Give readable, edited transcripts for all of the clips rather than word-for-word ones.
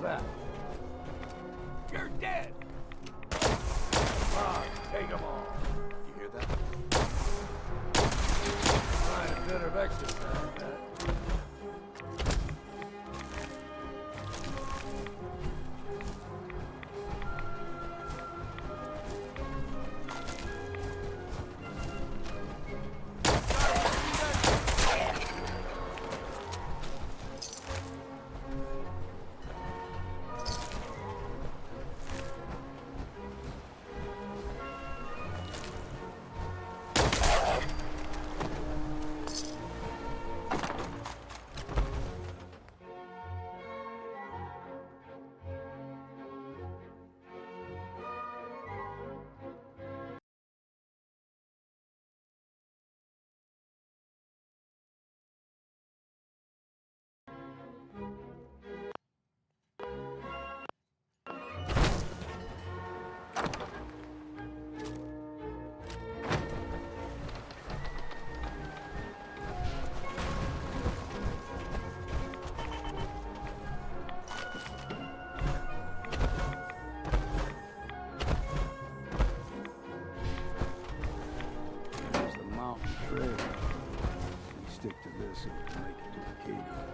that? You're dead! Ah, take them all. You hear that? Find a bit of exercise, man. There's the mountain trail. We stick to this and we make it to Acadia.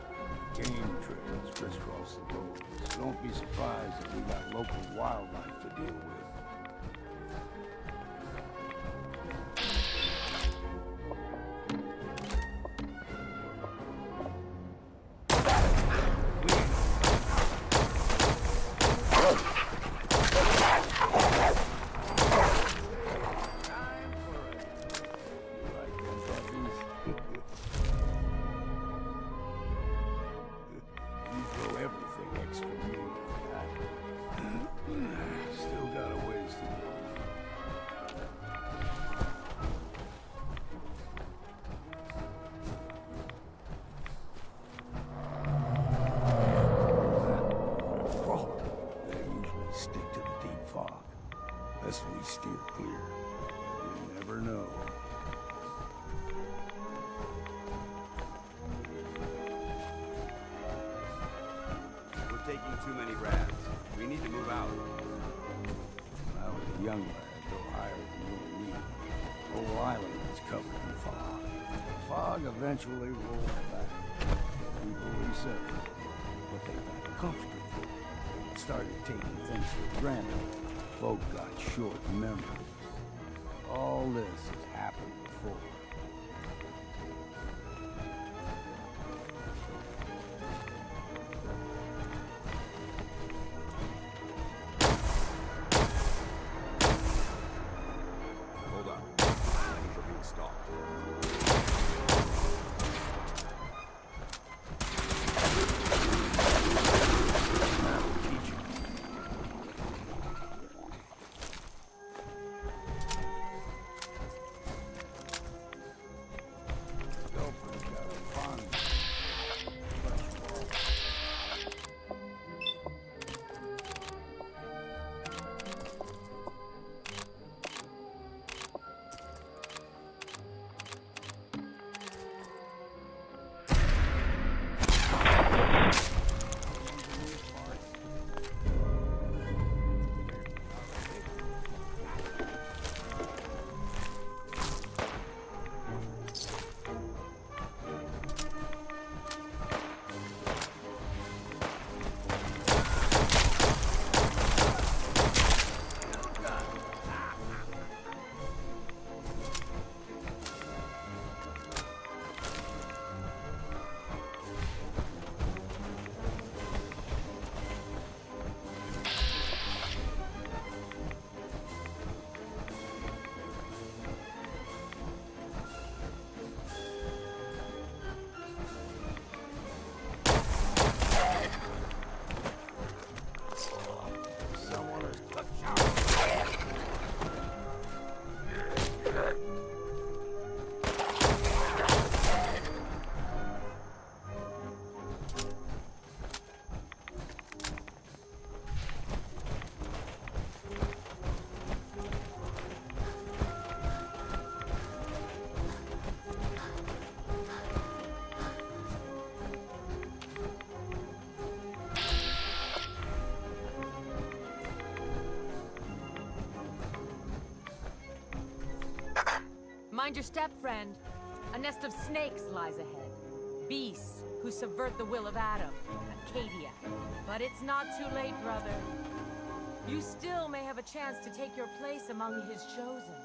Game trails crisscross the road. So don't be surprised if we got local wildlife to deal with. You like them puppies? You throw everything extra meat. Still got a ways to go. Crawler. They usually stick to the deep fog. That's when we steer clear. You never know. We're taking too many rats. We need to move out. When I was a young lad, though higher than you and me, the whole island was covered in fog. The fog eventually rolled back. People resettled, but they got comfortable. Started taking things for granted. Folk got short memories. All this has happened before. Hold on. I think we're being stalked. That'll teach you. Mind your step, friend. A nest of snakes lies ahead. Beasts who subvert the will of Adam, Acadia. But it's not too late, brother. You still may have a chance to take your place among his chosen.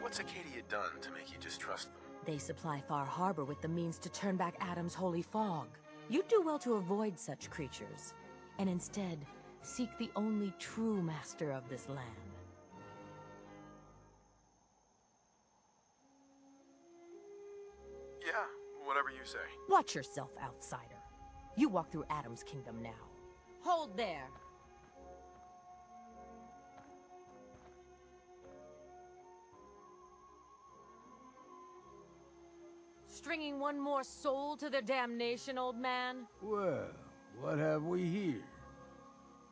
What's Acadia done to make you distrust them? They supply Far Harbor with the means to turn back Adam's holy fog. You'd do well to avoid such creatures, and instead seek the only true master of this land. Yeah, whatever you say. Watch yourself, outsider. You walk through Adam's kingdom now. Hold there. Stringing one more soul to their damnation, old man? Well, what have we here?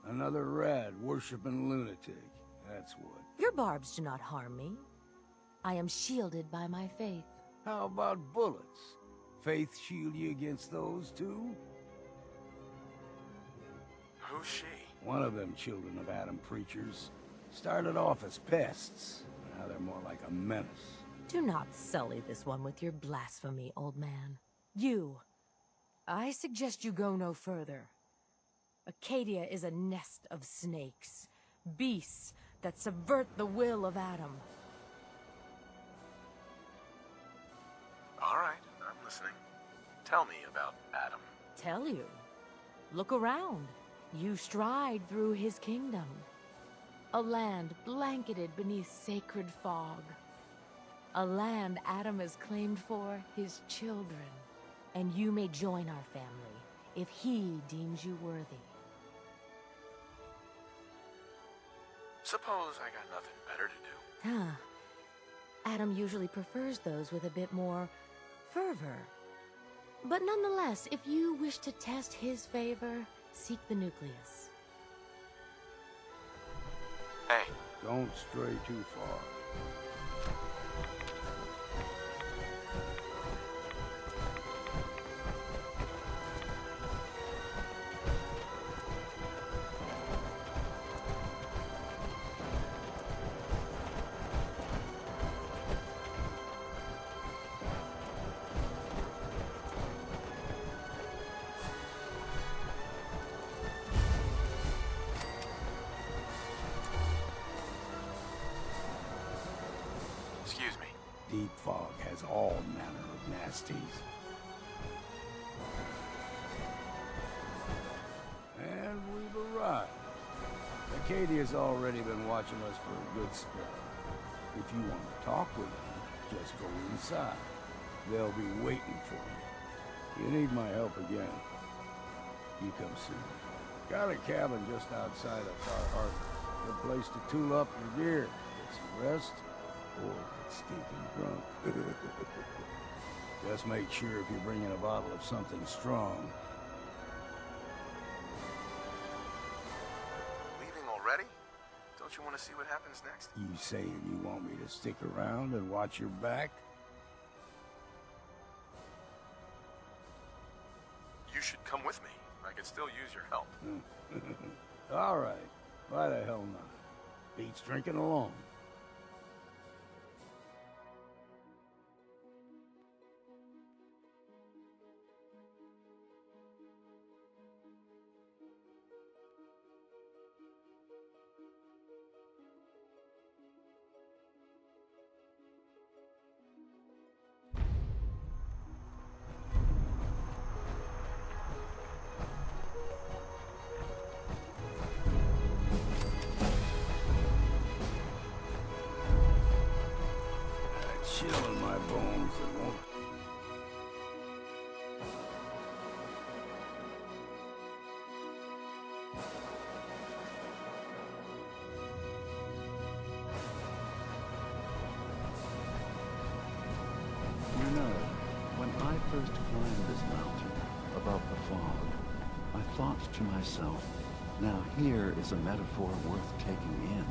Another rad-worshipping lunatic, that's what. Your barbs do not harm me. I am shielded by my faith. How about bullets? Faith shield you against those too? Who's she? One of them children of Adam preachers. Started off as pests. Now they're more like a menace. Do not sully this one with your blasphemy, old man. I suggest you go no further. Acadia is a nest of snakes, beasts that subvert the will of Adam. All right, I'm listening. Tell me about Adam. Tell you. Look around. You stride through his kingdom. A land blanketed beneath sacred fog. A land Adam has claimed for his children. And you may join our family if he deems you worthy. Suppose I got nothing better to do. Adam usually prefers those with a bit more fervor. But nonetheless, if you wish to test his favor, seek the nucleus. Hey. Don't stray too far. Excuse me. Deep fog has all manner of nasties. And we've arrived. Acadia's already been watching us for a good spell. If you want to talk with them, just go inside. They'll be waiting for you. You need my help again, you come see me. Got a cabin just outside of Far Harbor. Good place to tool up your gear, get some rest, or get stinking drunk. Just make sure if you're bringing a bottle of something strong. Leaving already? Don't you want to see what happens next? You saying you want me to stick around and watch your back? You should come with me. I could still use your help. All right. Why the hell not? Beats drinking alone. chill in my bones that won't... You know, when I first climbed this mountain above the fog, I thought to myself, now here is a metaphor worth taking in.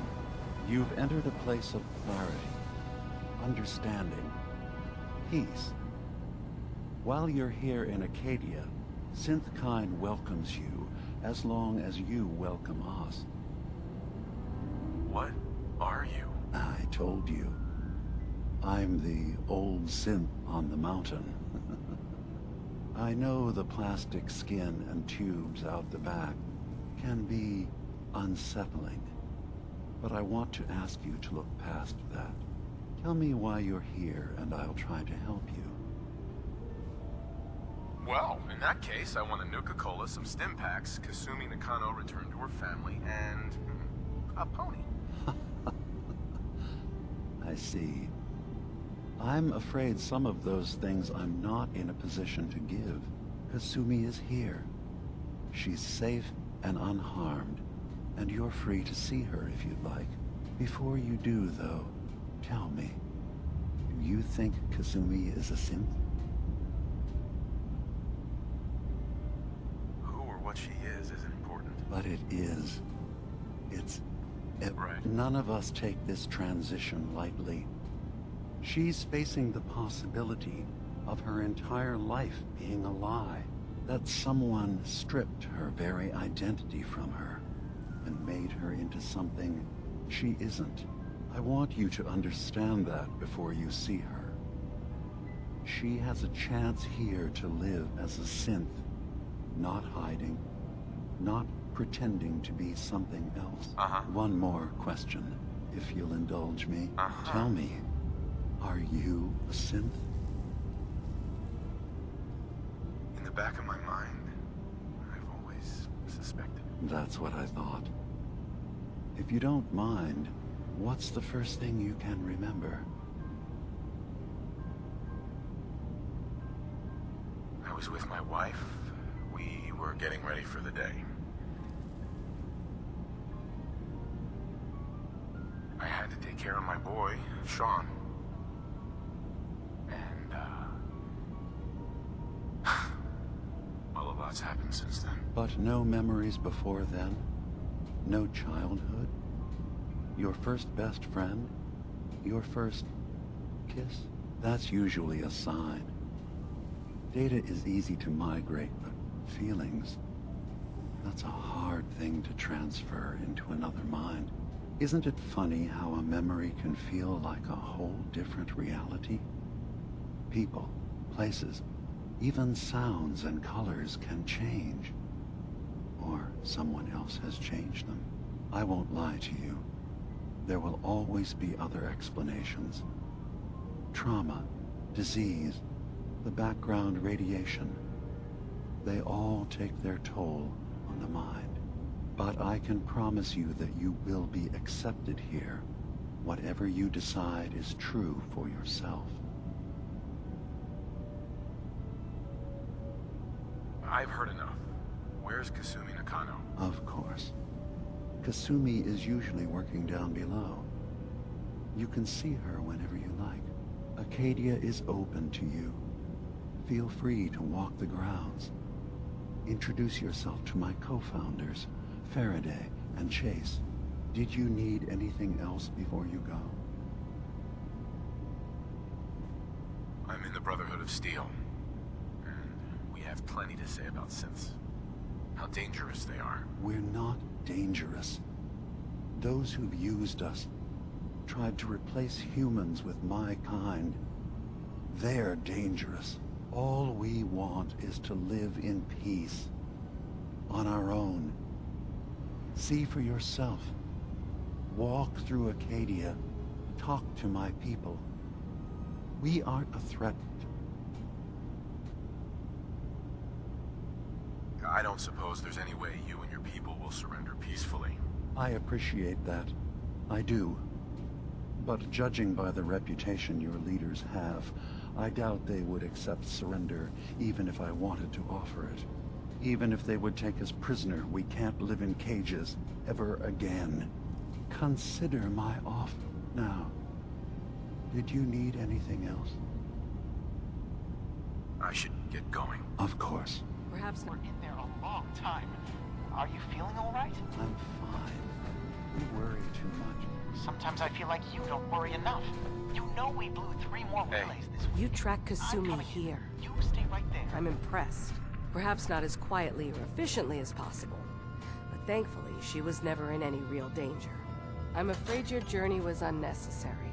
You've entered a place of clarity, understanding, peace. While you're here in Acadia, Synthkind welcomes you as long as you welcome us. What are you? I told you. I'm the old synth on the mountain. I know the plastic skin and tubes out the back can be unsettling, but I want to ask you to look past that. Tell me why you're here, and I'll try to help you. Well, in that case, I want a Nuka-Cola, some stim packs, Kasumi Nakano returned to her family, and a pony. I see. I'm afraid some of those things I'm not in a position to give. Kasumi is here. She's safe and unharmed, and you're free to see her if you'd like. Before you do, though, tell me, do you think Kasumi is a synth? Who or what she is isn't important. But it is. It's... Right. None of us take this transition lightly. She's facing the possibility of her entire life being a lie. That someone stripped her very identity from her and made her into something she isn't. I want you to understand that before you see her. She has a chance here to live as a synth, not hiding, not pretending to be something else. One more question, if you'll indulge me. Tell me, are you a synth? In the back of my mind, I've always suspected. That's what I thought. If you don't mind, what's the first thing you can remember? I was with my wife. We were getting ready for the day. I had to take care of my boy, Sean. And, well, a lot's happened since then. But no memories before then? No childhood? Your first best friend? Your first kiss? That's usually a sign. Data is easy to migrate, but feelings... that's a hard thing to transfer into another mind. Isn't it funny how a memory can feel like a whole different reality? People, places, even sounds and colors can change. Or someone else has changed them. I won't lie to you. There will always be other explanations. Trauma, disease, the background radiation. They all take their toll on the mind. But I can promise you that you will be accepted here. Whatever you decide is true for yourself. I've heard enough. Where's Kasumi Nakano? Of course. Kasumi is usually working down below. You can see her whenever you like. Acadia is open to you. Feel free to walk the grounds. Introduce yourself to my co-founders, Faraday and Chase. Did you need anything else before you go? I'm in the Brotherhood of Steel. And we have plenty to say about synths. How dangerous they are. We're not dangerous. Those who've used us, tried to replace humans with my kind, they're dangerous. All we want is to live in peace. On our own. See for yourself. Walk through Acadia. Talk to my people. We aren't a threat. I don't suppose there's any way you and your people will surrender peacefully. I appreciate that. I do. But judging by the reputation your leaders have, I doubt they would accept surrender even if I wanted to offer it. Even if they would take us prisoner, we can't live in cages ever again. Consider my offer. Now, did you need anything else? I should get going. Of course. Perhaps not. In there a long time. Are you feeling all right? I'm fine. We worry too much. Sometimes I feel like you don't worry enough. You know we blew 3 more Hey. relays this week. You track I'm Kasumi coming in. here. You stay right there. I'm impressed. Perhaps not as quietly or efficiently as possible, but thankfully she was never in any real danger. I'm afraid your journey was unnecessary.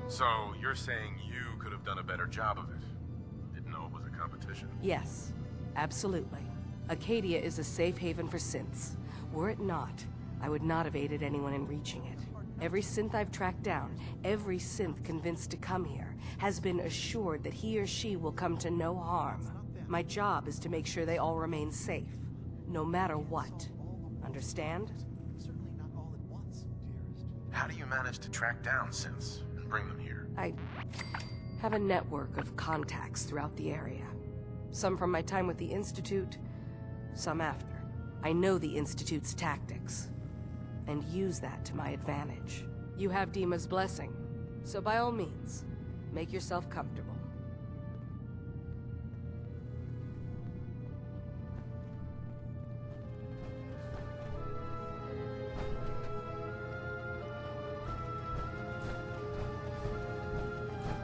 So, you're saying you could have done a better job of it? Didn't know it was a competition. Yes, absolutely. Acadia is a safe haven for synths. Were it not, I would not have aided anyone in reaching it. Every synth I've tracked down, every synth convinced to come here, has been assured that he or she will come to no harm. My job is to make sure they all remain safe, no matter what. Understand? How do you manage to track down synths and bring them here? I have a network of contacts throughout the area. Some from my time with the Institute, some after. I know the Institute's tactics, and use that to my advantage. You have Dima's blessing, so by all means, make yourself comfortable.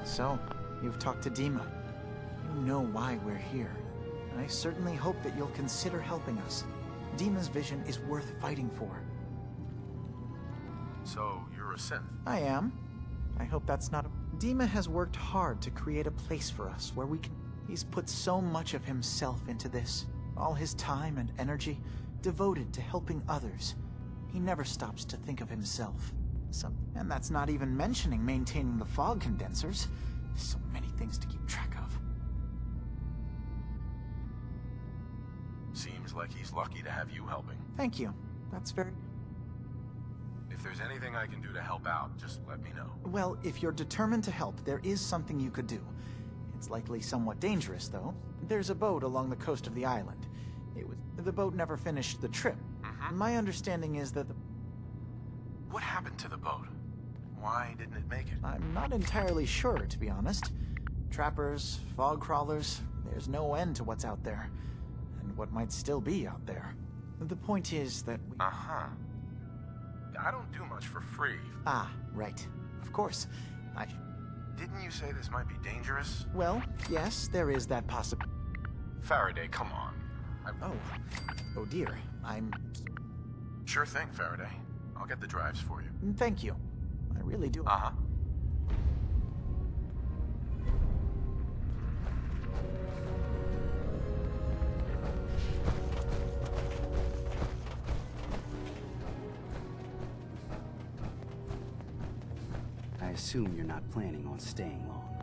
So, you've talked to Dima. You know why we're here. I certainly hope that you'll consider helping us. Dima's vision is worth fighting for. So, you're a synth? I am. I hope that's not a... Dima has worked hard to create a place for us where we can... He's put so much of himself into this. All his time and energy devoted to helping others. He never stops to think of himself. And that's not even mentioning maintaining the fog condensers. So many things to keep track of. Seems like he's lucky to have you helping. Thank you. That's very... If there's anything I can do to help out, just let me know. Well, if you're determined to help, there is something you could do. It's likely somewhat dangerous, though. There's a boat along the coast of the island. The boat never finished the trip. My understanding is that the... What happened to the boat? Why didn't it make it? I'm not entirely sure, to be honest. Trappers, fog crawlers, there's no end to what's out there. And what might still be out there. The point is that we... Uh-huh. I don't do much for free. Ah, right. Of course. Didn't you say this might be dangerous? Well, yes, there is that possibility. Faraday, come on. Oh dear. Sure thing, Faraday. I'll get the drives for you. Thank you. I really do. Uh-huh. I assume you're not planning on staying long.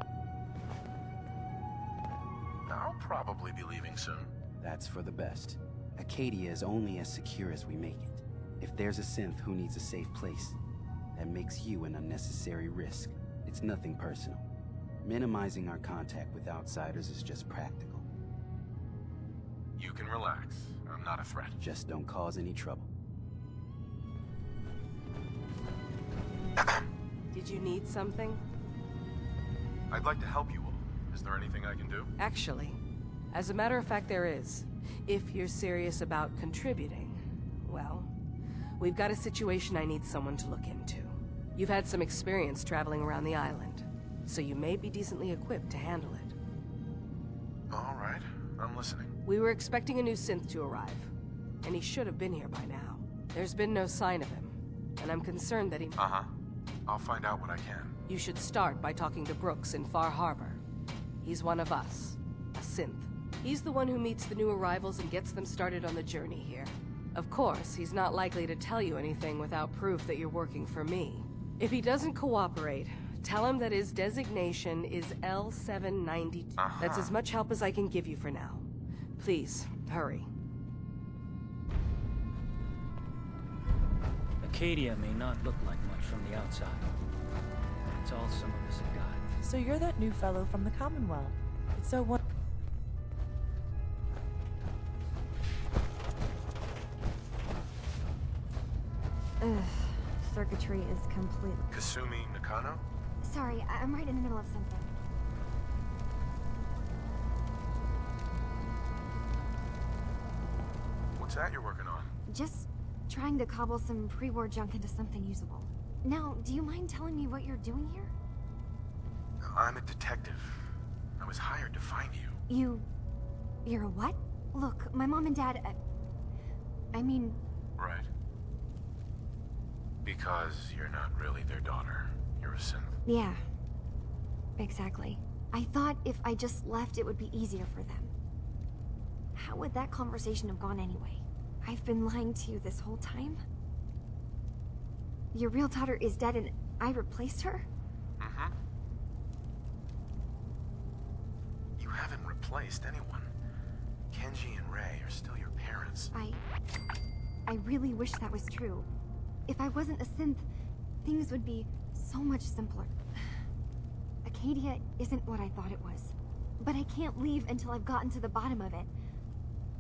I'll probably be leaving soon. That's for the best. Acadia is only as secure as we make it. If there's a synth who needs a safe place, that makes you an unnecessary risk. It's nothing personal. Minimizing our contact with outsiders is just practical. You can relax. I'm not a threat. Just don't cause any trouble. Did you need something? I'd like to help you all. Is there anything I can do? Actually, as a matter of fact, there is. If you're serious about contributing, well, we've got a situation I need someone to look into. You've had some experience traveling around the island, so you may be decently equipped to handle it. All right. I'm listening. We were expecting a new synth to arrive, and he should have been here by now. There's been no sign of him, and I'm concerned that he... Uh-huh. I'll find out what I can. You should start by talking to Brooks in Far Harbor. He's one of us, a synth. He's the one who meets the new arrivals and gets them started on the journey here. Of course, he's not likely to tell you anything without proof that you're working for me. If he doesn't cooperate, tell him that his designation is L792. That's as much help as I can give you for now. Please, hurry. Acadia may not look like much from the outside. It's all some of us have got. So you're that new fellow from the Commonwealth. It's so wonderful. Ugh, circuitry is completely... Kasumi Nakano? Sorry, I'm right in the middle of something. What's that you're working on? Just trying to cobble some pre-war junk into something usable. Now, do you mind telling me what you're doing here? I'm a detective. I was hired to find you. You're a what? Look, my mom and dad... I mean... Right. Because you're not really their daughter. You're a synth. Yeah. Exactly. I thought if I just left, it would be easier for them. How would that conversation have gone anyway? I've been lying to you this whole time? Your real daughter is dead and I replaced her? Mm-hmm. You haven't replaced anyone. Kenji and Rei are still your parents. I really wish that was true. If I wasn't a synth, things would be so much simpler. Acadia isn't what I thought it was. But I can't leave until I've gotten to the bottom of it.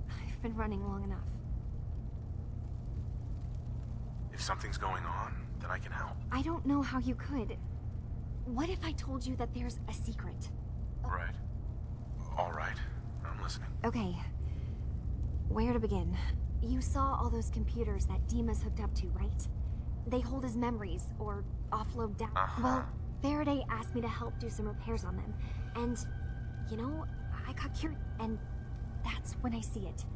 I've been running long enough. If something's going on, then I can help. I don't know how you could. What if I told you that there's a secret? Right. All right. I'm listening. Okay. Where to begin? You saw all those computers that Dima's hooked up to, right? They hold his memories, or offload data. Well, Faraday asked me to help do some repairs on them. And, you know, I got curious, and that's when I see it.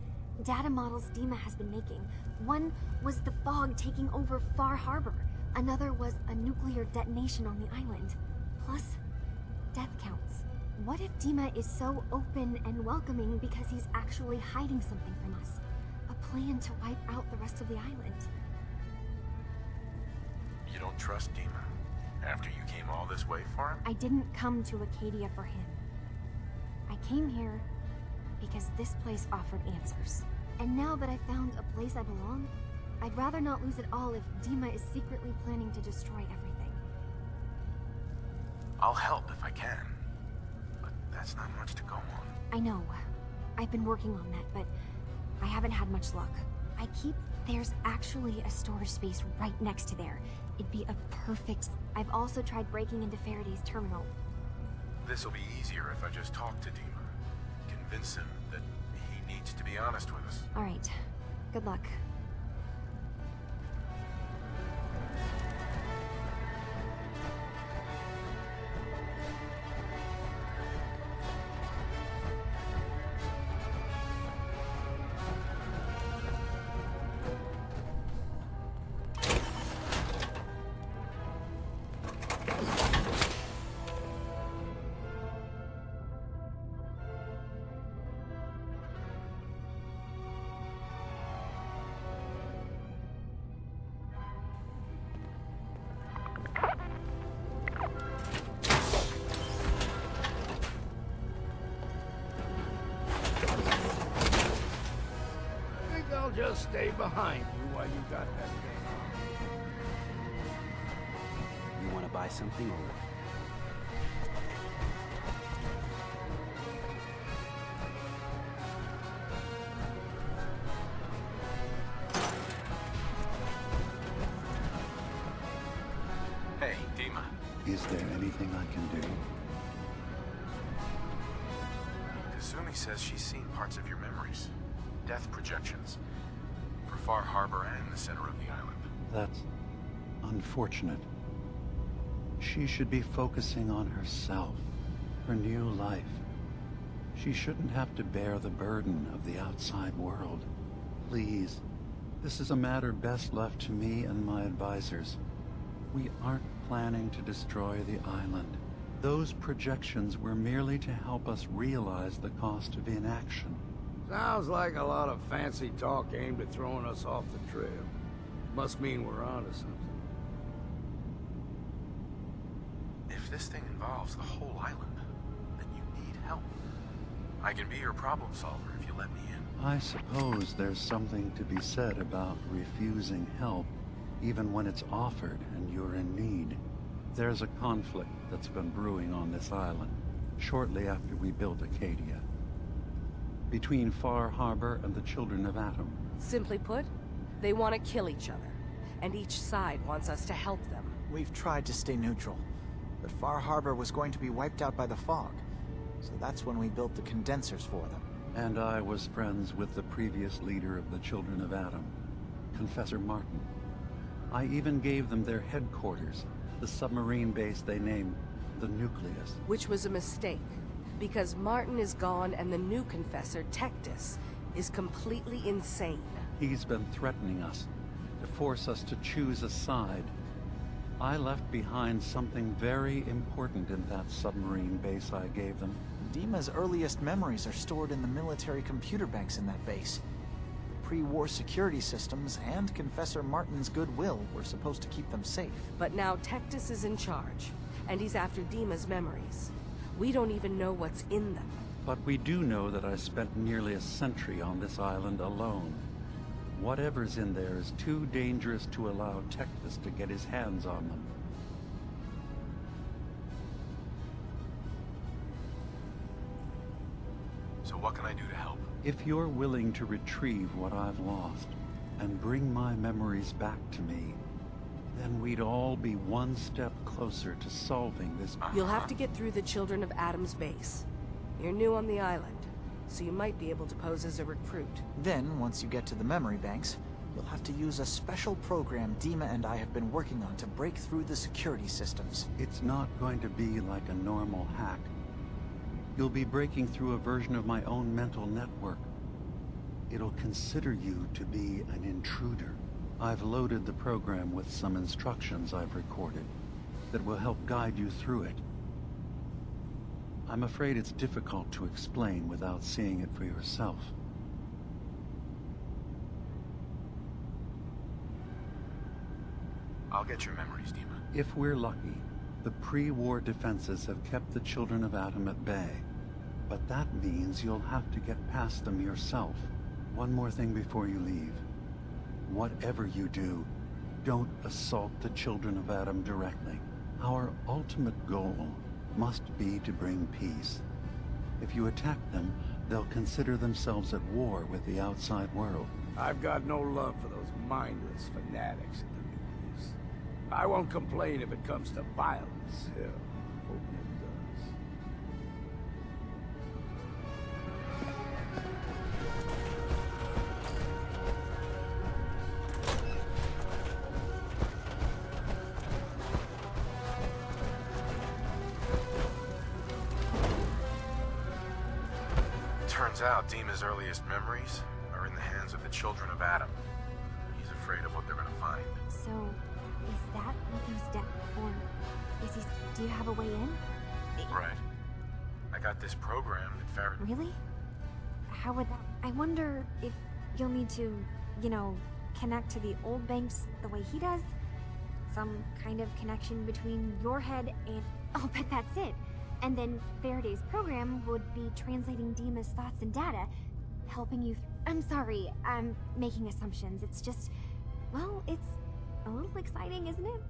Data models Dima has been making. One was the fog taking over Far Harbor. Another was a nuclear detonation on the island. Plus, death counts. What if Dima is so open and welcoming because he's actually hiding something from us? A plan to wipe out the rest of the island. You don't trust Dima? After you came all this way for him? I didn't come to Acadia for him. I came here because this place offered answers. And now that I found a place I belong, I'd rather not lose it all if Dima is secretly planning to destroy everything. I'll help if I can. But that's not much to go on. I know. I've been working on that, but I haven't had much luck. There's actually a storage space right next to there. It'd be a perfect... I've also tried breaking into Faraday's terminal. This'll be easier if I just talk to Dima. Convince him that he needs to be honest with us. All right. Good luck. Just stay behind you while you got that thing on. You want to buy something or what? Hey, Dima. Is there anything I can do? Kasumi says she's seen parts of your memories. Death projections. For Far Harbor and the center of the island. That's unfortunate. She should be focusing on herself, her new life. She shouldn't have to bear the burden of the outside world. Please, this is a matter best left to me and my advisors. We aren't planning to destroy the island. Those projections were merely to help us realize the cost of inaction. Sounds like a lot of fancy talk aimed at throwing us off the trail. Must mean we're onto something. If this thing involves the whole island, then you need help. I can be your problem solver if you let me in. I suppose there's something to be said about refusing help even when it's offered and you're in need. There's a conflict that's been brewing on this island, shortly after we built Acadia, between Far Harbor and the Children of Atom. Simply put, they want to kill each other, and each side wants us to help them. We've tried to stay neutral, but Far Harbor was going to be wiped out by the fog, so that's when we built the condensers for them. And I was friends with the previous leader of the Children of Atom, Confessor Martin. I even gave them their headquarters, the submarine base they named the Nucleus. Which was a mistake, because Martin is gone and the new Confessor, Tectus, is completely insane. He's been threatening us, to force us to choose a side. I left behind something very important in that submarine base I gave them. Dima's earliest memories are stored in the military computer banks in that base. The pre-war security systems and Confessor Martin's goodwill were supposed to keep them safe. But now Tectus is in charge, and he's after Dima's memories. We don't even know what's in them. But we do know that I spent nearly a century on this island alone. Whatever's in there is too dangerous to allow Tectus to get his hands on them. So what can I do to help? If you're willing to retrieve what I've lost and bring my memories back to me, then we'd all be one step closer to solving this. You'll have to get through the Children of Atom's base. You're new on the island, so you might be able to pose as a recruit. Then, once you get to the memory banks, you'll have to use a special program Dima and I have been working on to break through the security systems. It's not going to be like a normal hack. You'll be breaking through a version of my own mental network. It'll consider you to be an intruder. I've loaded the program with some instructions I've recorded that will help guide you through it. I'm afraid it's difficult to explain without seeing it for yourself. I'll get your memories, Dima. If we're lucky, the pre-war defenses have kept the Children of Atom at bay. But that means you'll have to get past them yourself. One more thing before you leave. Whatever you do, don't assault the Children of Atom directly. Our ultimate goal must be to bring peace. If you attack them, they'll consider themselves at war with the outside world. I've got no love for those mindless fanatics in the movies. I won't complain if it comes to violence. Hell, hoping it does. Turns out Dima's earliest memories are in the hands of the Children of Atom. He's afraid of what they're gonna find. So, is that what he's done? Or is he... do you have a way in? Right. I got this program that Farron... Really? How would that... I wonder if you'll need to, you know, connect to the old banks the way he does? Some kind of connection between your head and... I'll bet that's it. And then Faraday's program would be translating Dima's thoughts and data, helping you... I'm sorry, I'm making assumptions. It's just... well, it's a little exciting, isn't it?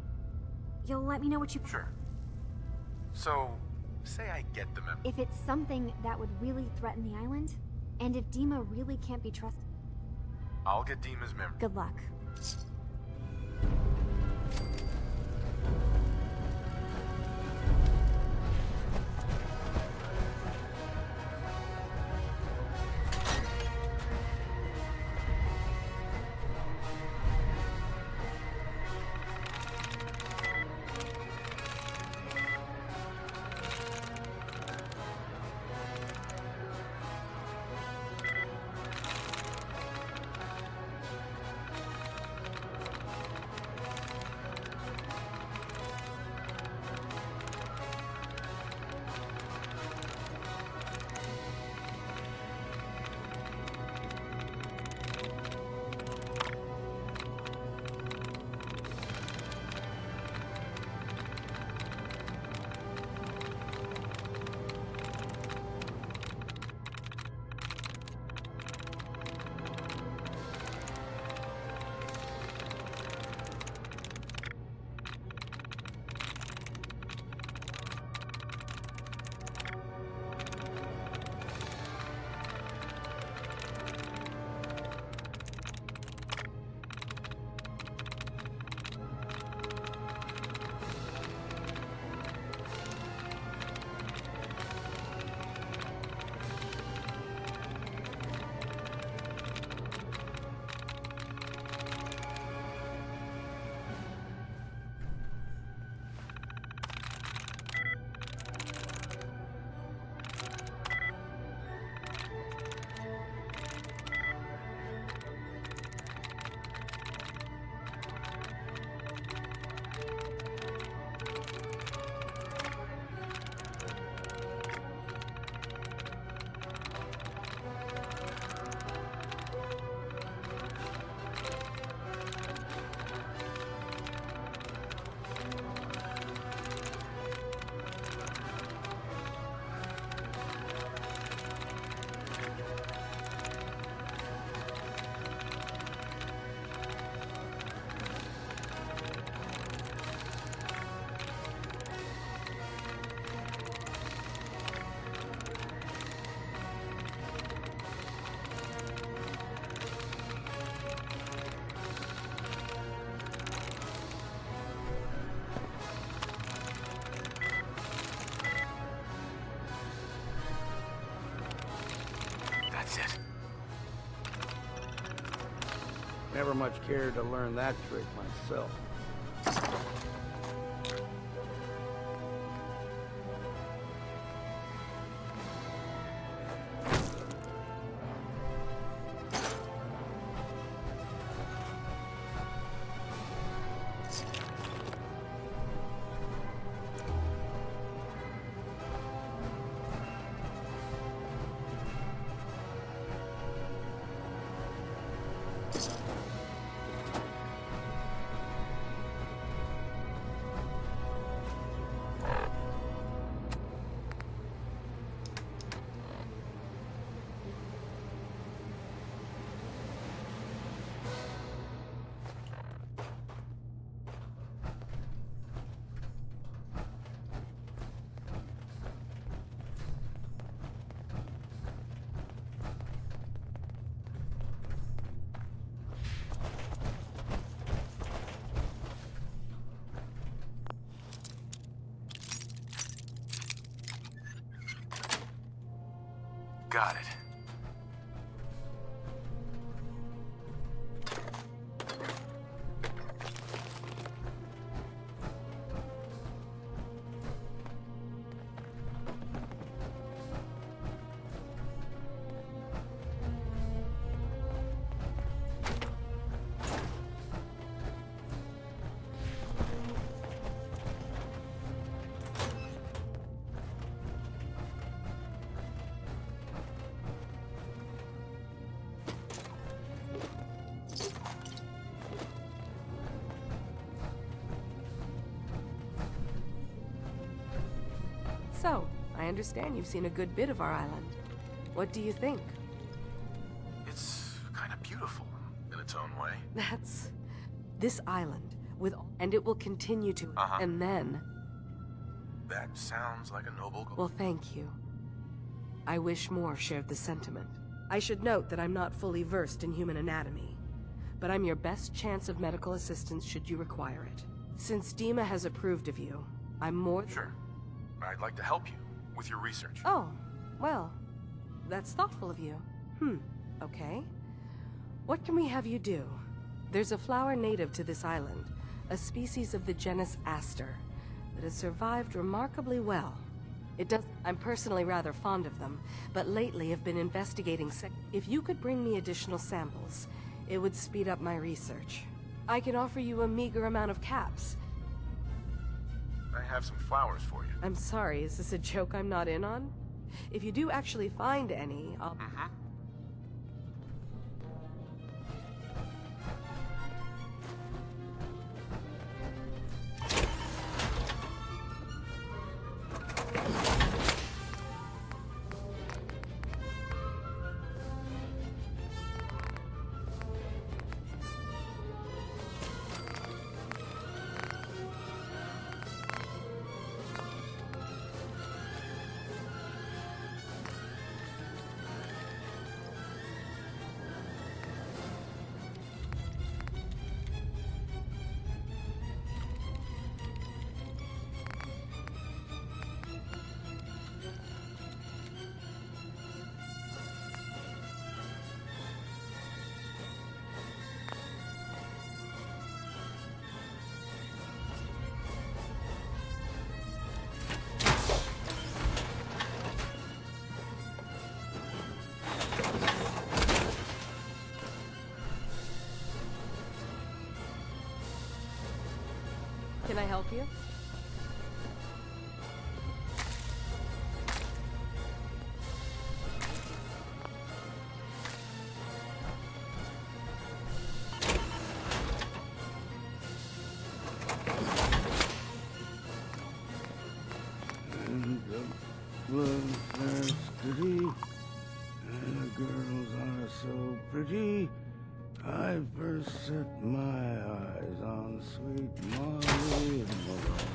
You'll let me know what you... Sure. So, say I get the memo. If it's something that would really threaten the island, and if Dima really can't be trusted... I'll get Dima's memory. Good luck. Never much cared to learn that trick myself. Got it. So, I understand you've seen a good bit of our island. What do you think? It's kind of beautiful in its own way. That's... this island, and it will continue to, and then... That sounds like a noble goal. Well, thank you. I wish more shared the sentiment. I should note that I'm not fully versed in human anatomy, but I'm your best chance of medical assistance should you require it. Since Dima has approved of you, I'm more... Sure. I'd like to help you with your research. Oh, well, that's thoughtful of you. Okay. What can we have you do? There's a flower native to this island, a species of the genus Aster, that has survived remarkably well. I'm personally rather fond of them, but lately have been investigating if you could bring me additional samples, it would speed up my research. I can offer you a meager amount of caps. I have some flowers for you. I'm sorry, is this a joke I'm not in on? If you do actually find any, I'll... Can I help you? And the bloodthirsty, and the girls are so pretty. I first set my eyes on sweet Molly and Malone.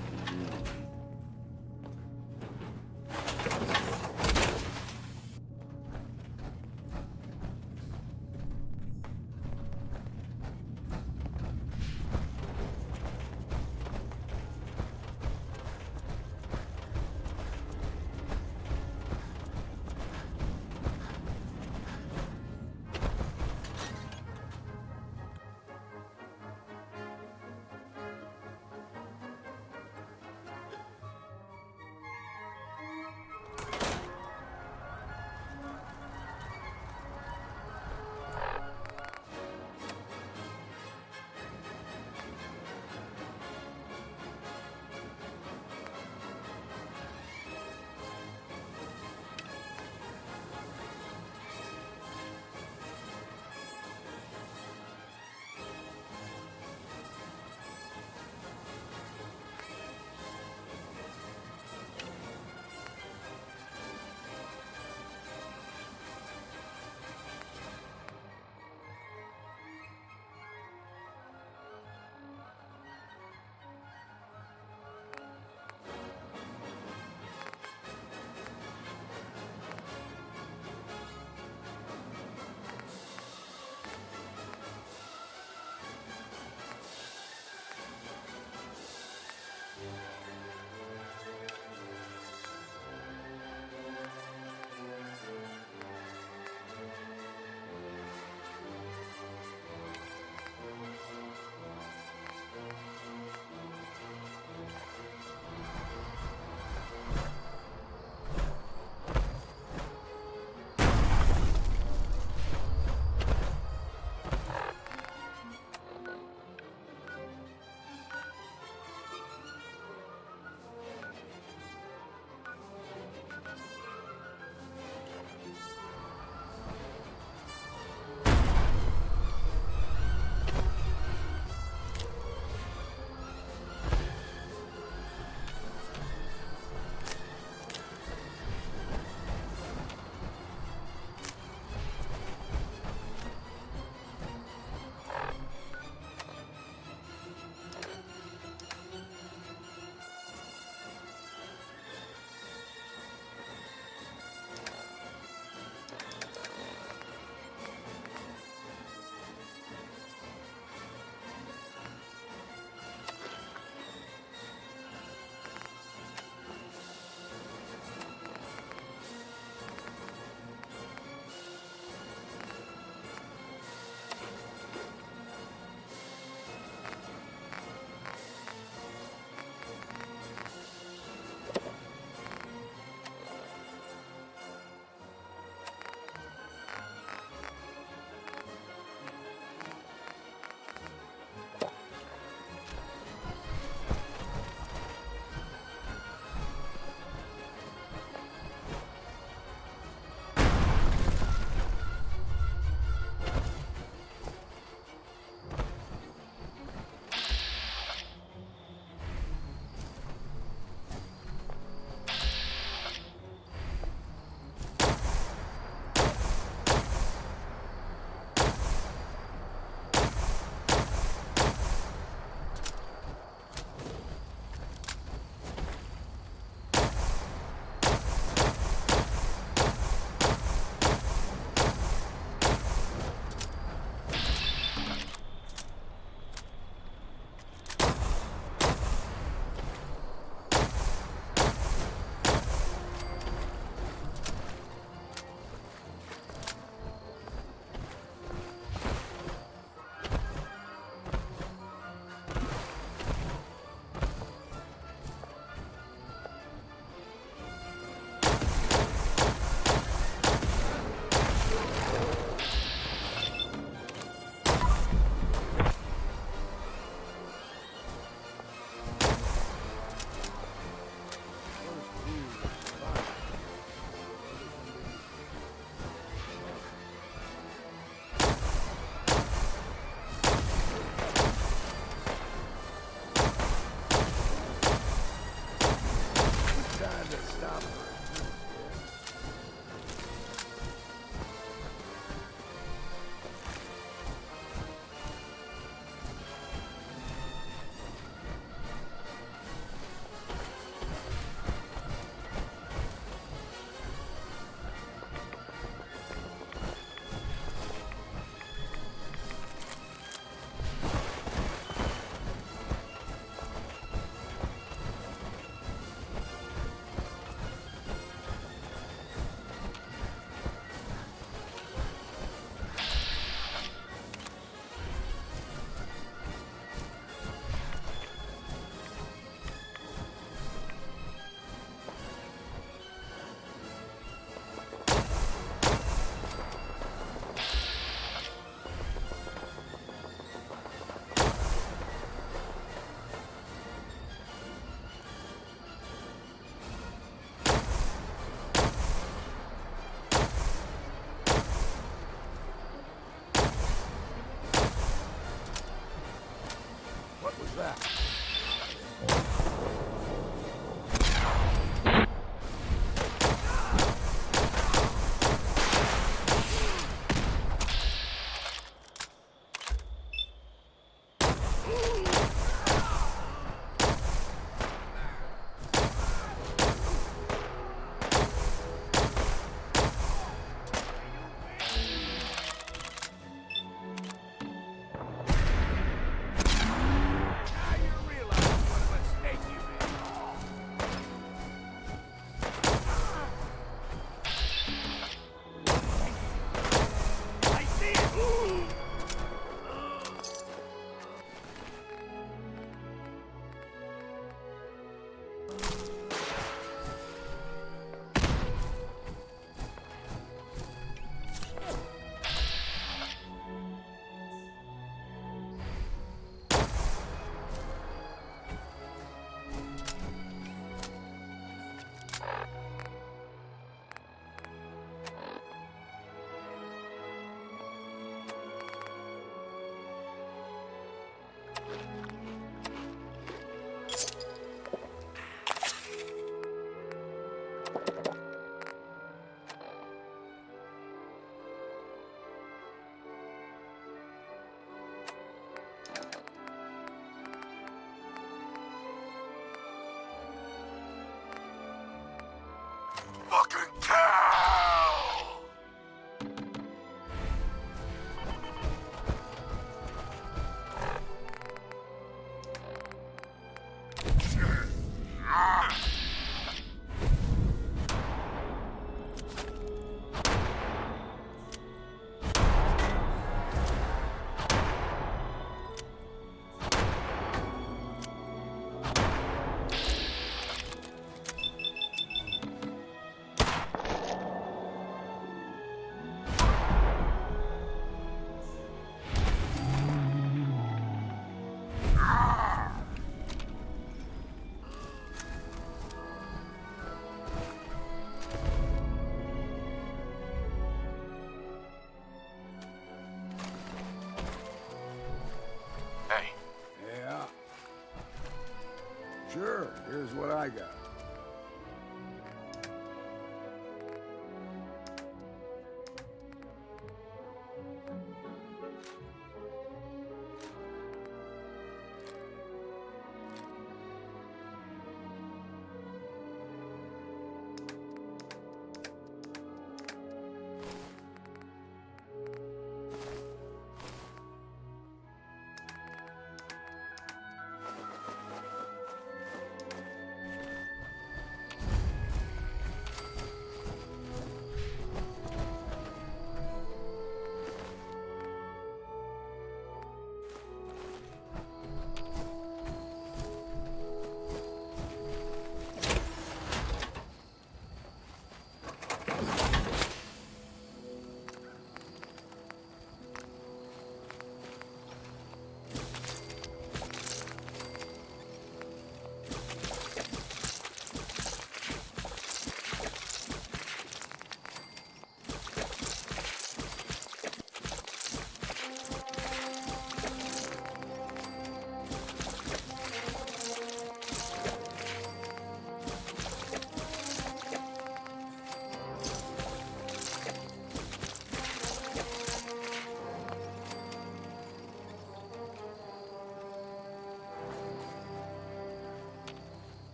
I got.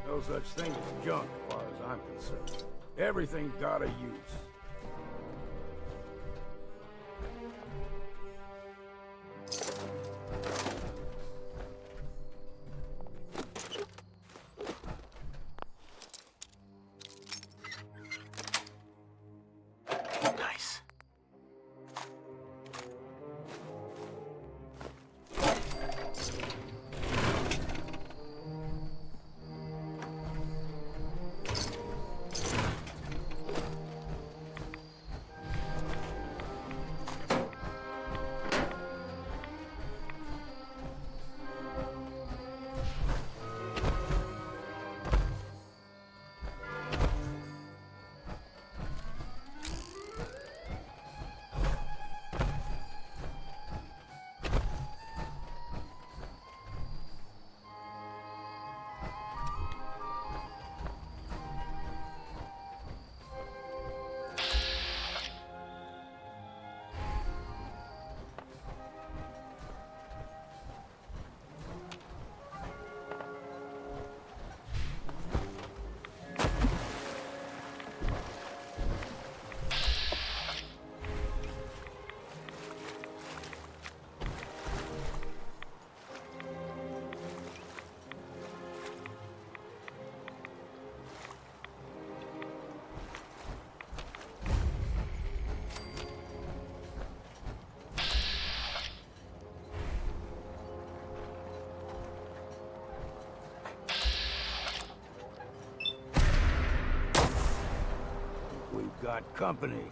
No such thing as junk, as far as I'm concerned. Everything's got a use. Nice. got company.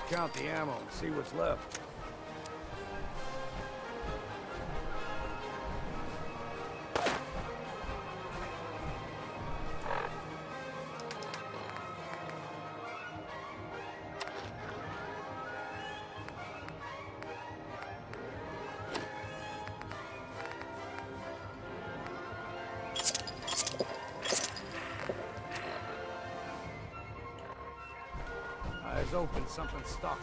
Count the ammo and see what's left. Eyes open, something stuck.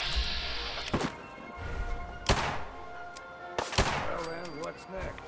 Well then, what's next?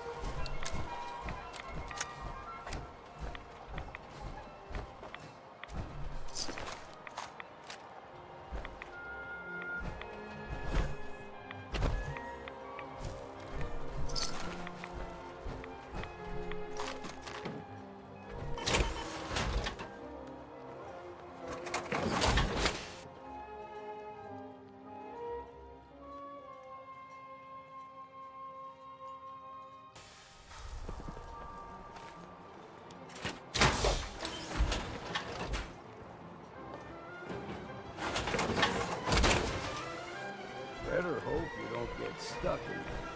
Better hope you don't get stuck in there.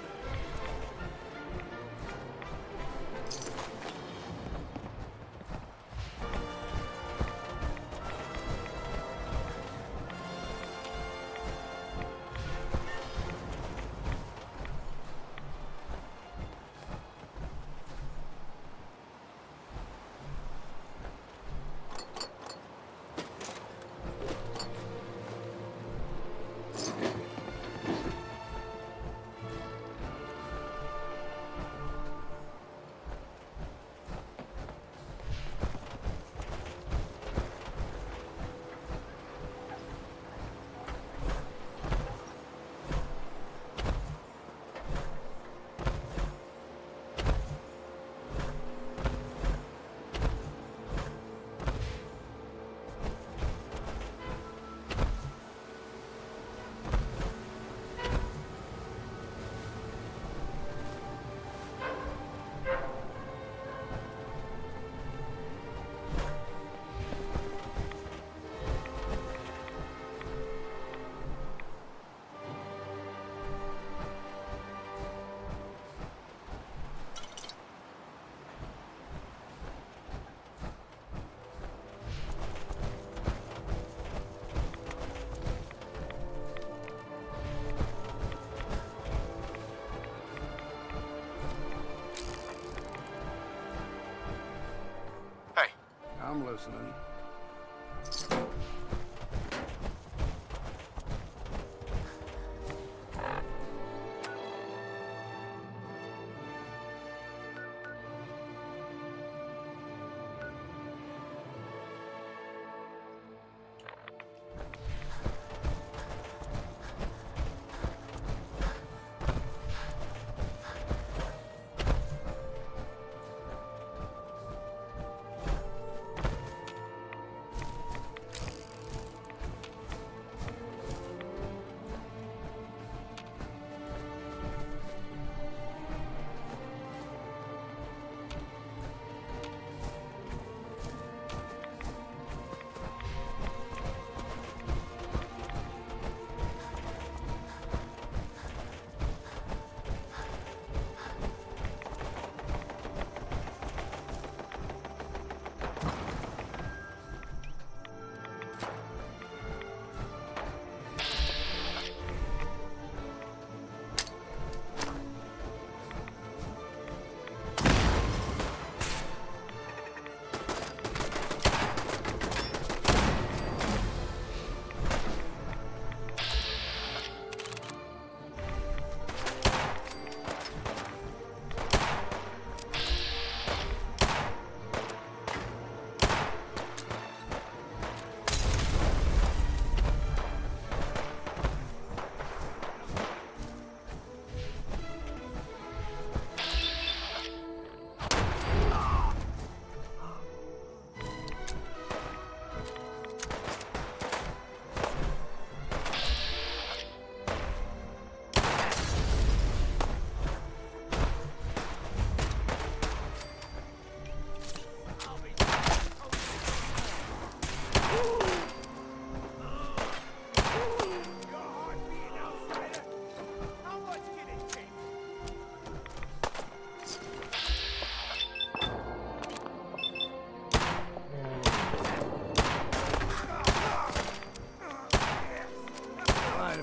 I'm listening.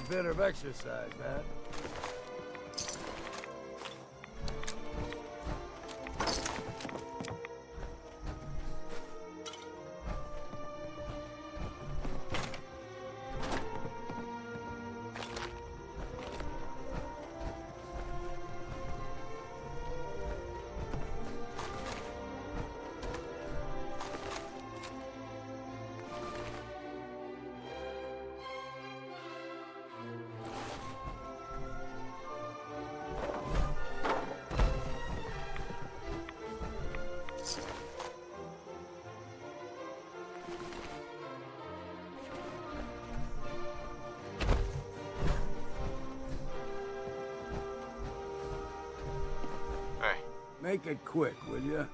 Bit of exercise, that. Make it quick, will you?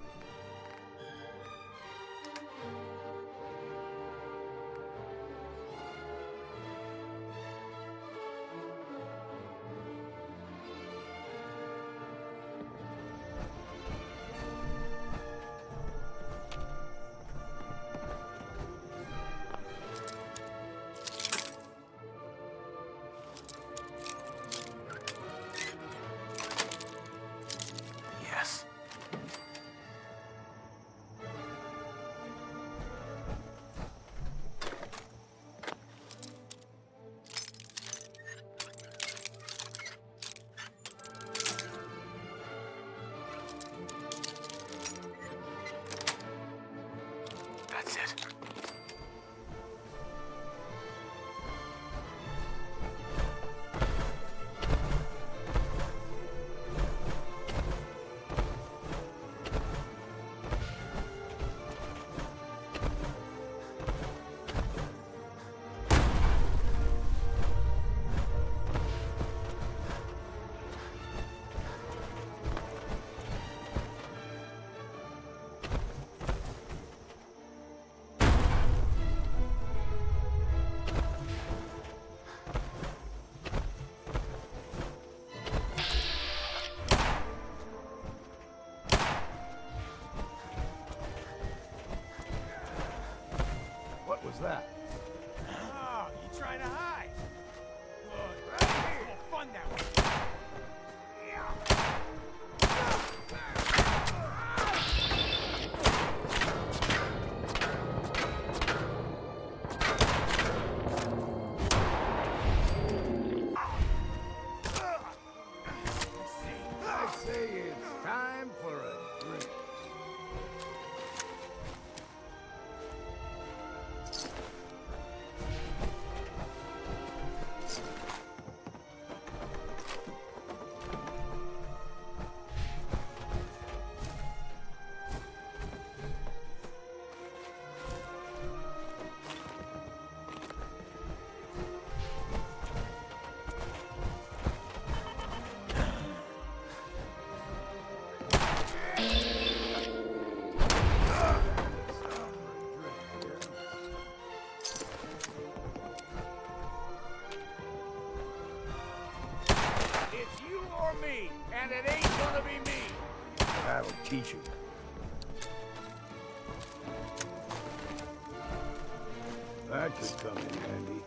on me, and it ain't gonna be me. That'll teach you. That could come in handy.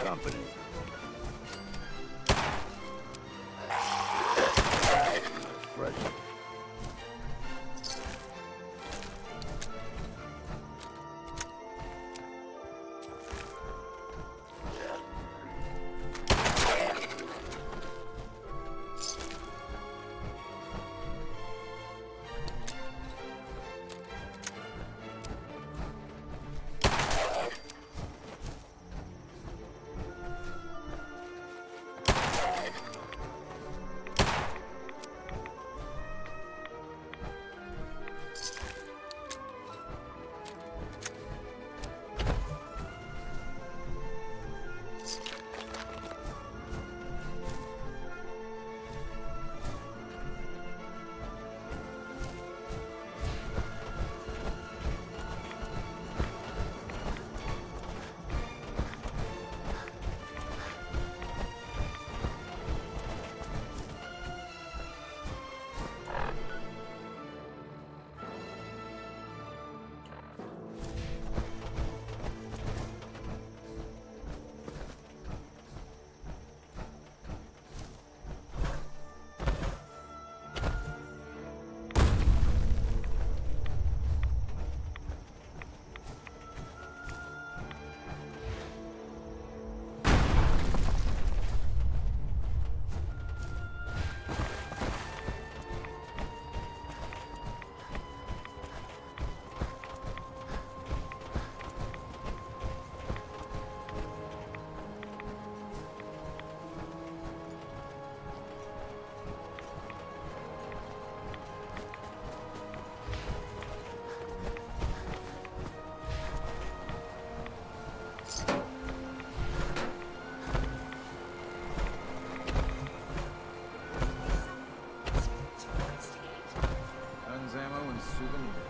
Company. Fresh.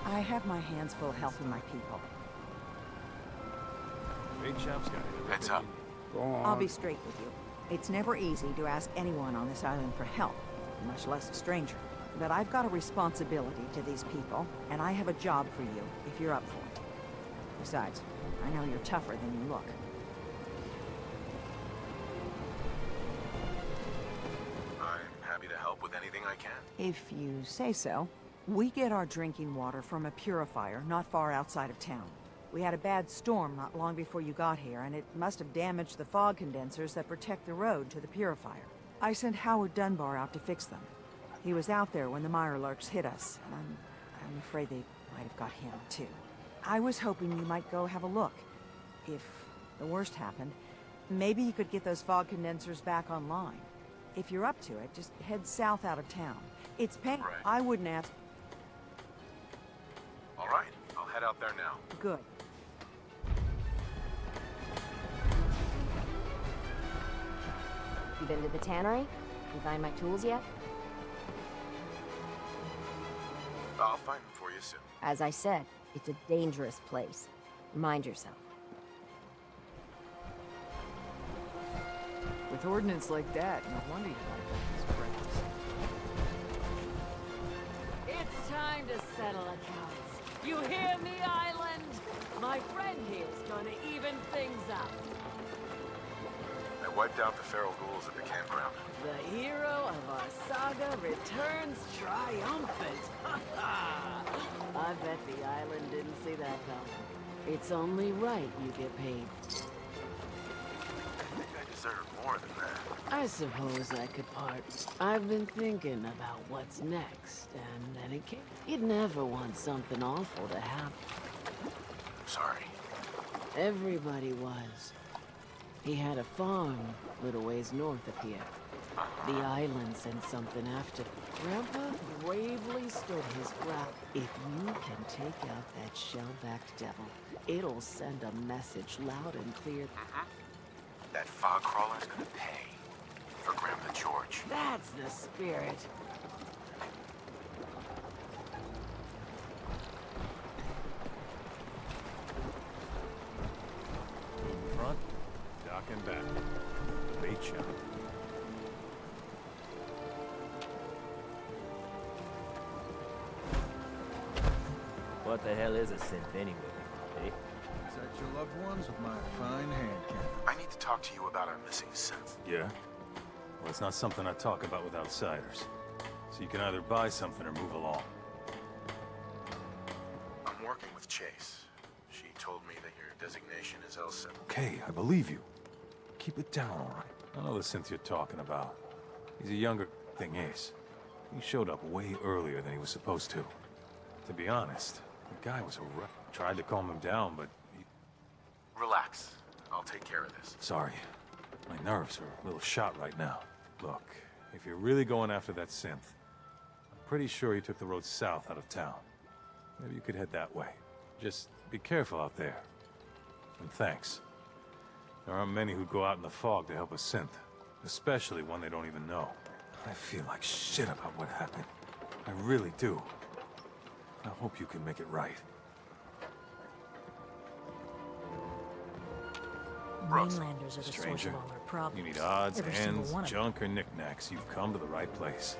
I have my hands full helping my people. Big shop's got it. Heads up. Go on. I'll be straight with you. It's never easy to ask anyone on this island for help, much less a stranger. But I've got a responsibility to these people, and I have a job for you, if you're up for it. Besides, I know you're tougher than you look. I'm happy to help with anything I can. If you say so. We get our drinking water from a purifier not far outside of town. We had a bad storm not long before you got here, and it must have damaged the fog condensers that protect the road to the purifier. I sent Howard Dunbar out to fix them. He was out there when the Mirelurks hit us, and I'm afraid they might have got him, too. I was hoping you might go have a look. If the worst happened, maybe you could get those fog condensers back online. If you're up to it, just head south out of town. It's pain. Right. I wouldn't ask. All right, I'll head out there now. Good. You been to the tannery? You find my tools yet? I'll find them for you soon. As I said, it's a dangerous place. Mind yourself. With ordnance like that, no wonder you like these practice. It's time to settle accounts. You hear me, Island? My friend here's gonna even things up. I wiped out the feral ghouls at the campground. The hero of our saga returns triumphant. I bet the island didn't see that coming. It's only right you get paid. I think I deserve more than that. I suppose I could part. I've been thinking about what's next, and then it came. You'd never want something awful to happen. Sorry. Everybody was. He had a farm little ways north of here. The island sent something after. Grandpa bravely stood his ground. If you can take out that shell-backed devil, it'll send a message loud and clear. That fog crawler's gonna pay for Grandpa George. That's the spirit. Front, dock and back. Bait shop. What the hell is a synth anyway, eh? Protect your loved ones with my fine hand cannon. I need to talk to you about our missing synth. Yeah? Well, it's not something I talk about with outsiders. So you can either buy something or move along. I'm working with Chase. She told me that your designation is L7. Okay, I believe you. Keep it down, all right? I know the synth you're talking about. He's a younger... Thing is, he showed up way earlier than he was supposed to. To be honest, the guy was a tried to calm him down, but he... Relax. I'll take care of this. Sorry. My nerves are a little shot right now. Look, if you're really going after that synth, I'm pretty sure he took the road south out of town. Maybe you could head that way. Just be careful out there. And thanks. There aren't many who go out in the fog to help a synth, especially one they don't even know. I feel like shit about what happened. I really do. I hope you can make it right. Mainlanders are the source Stranger, of all our problems. you need odds, Every single ends, one of them. junk, or knickknacks. You've come to the right place.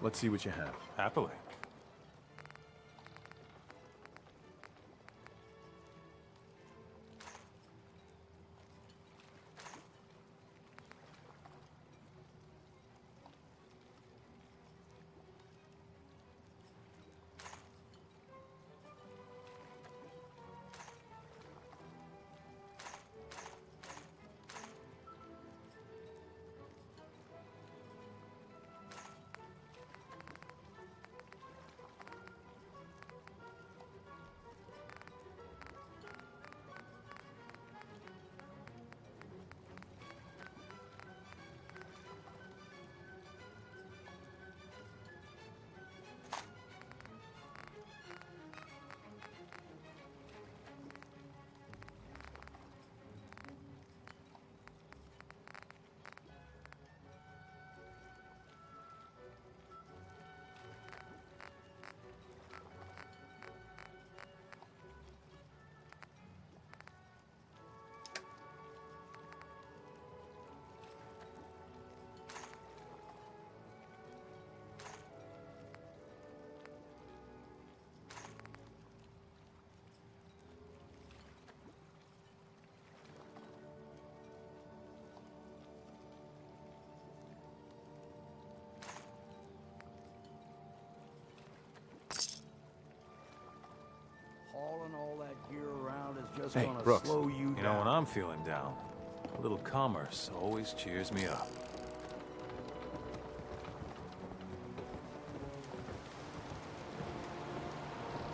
Let's see what you have. Happily. Just Hey, want to Brooks, slow you you know, down. when I'm feeling down, a little commerce always cheers me up.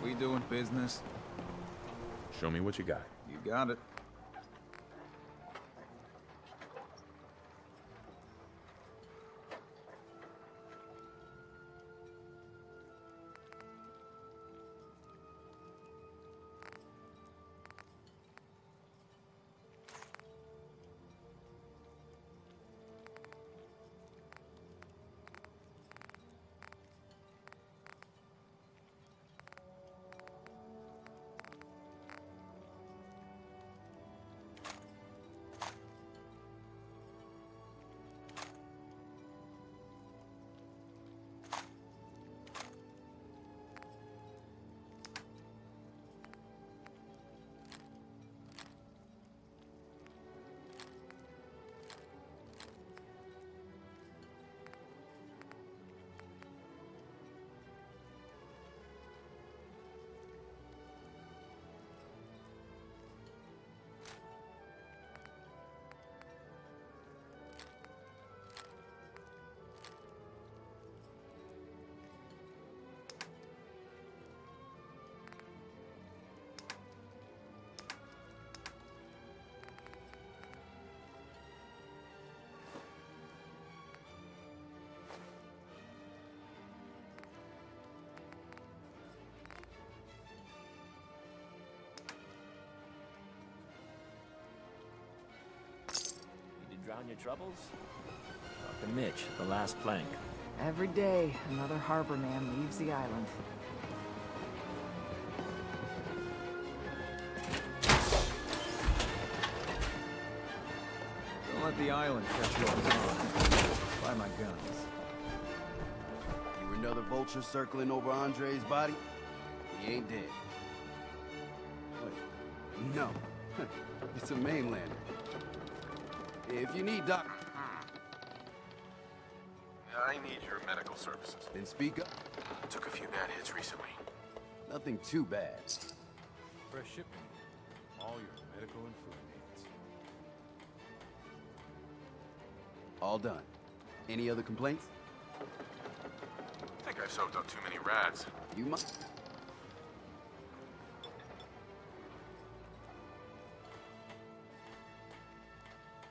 We doing business? Show me what you got. You got it. Drown your troubles? Talk to Mitch, the last plank. Every day, another harbor man leaves the island. Don't let the island catch you off guard. Buy my guns. You another vulture circling over Andre's body? He ain't dead. Wait, no. It's a mainlander. If you need doc... I need your medical services. Then speak up. Took a few bad hits recently. Nothing too bad. Fresh shipment. All your medical and food needs. All done. Any other complaints? I think I've soaked up too many rats. You must...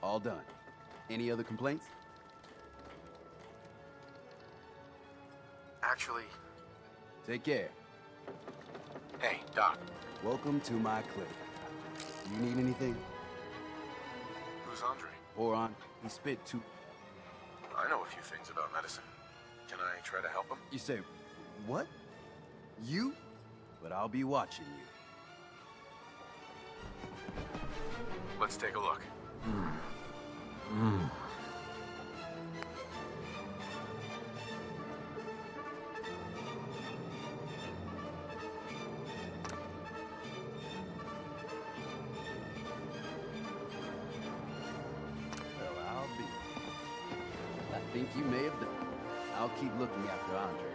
All done. Any other complaints? Actually... Take care. Hey, Doc. Welcome to my clinic. You need anything? Who's Andre? Or on. He spit too... I know a few things about medicine. Can I try to help him? You say, what? You? But I'll be watching you. Let's take a look. Well, I'll be. I think you may have done it. I'll keep looking after Andre.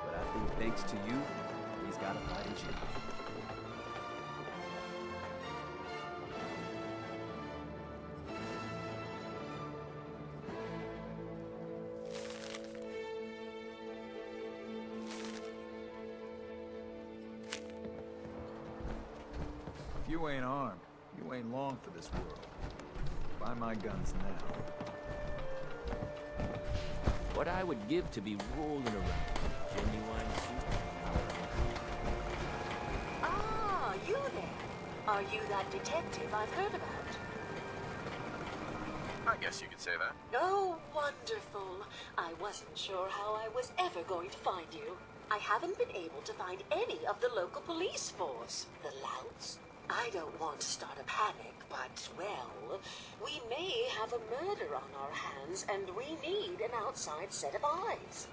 But I think thanks to you, he's got a fighting chance. If you ain't armed, you ain't long for this world. Buy my guns now. What I would give to be rolling around in a genuine superpower. Ah, you there. Are you that detective I've heard about? I guess you could say that. Oh, wonderful. I wasn't sure how I was ever going to find you. I haven't been able to find any of the local police force. The louts. I don't want to start a panic, but, well, we may have a murder on our hands, and we need an outside set of eyes.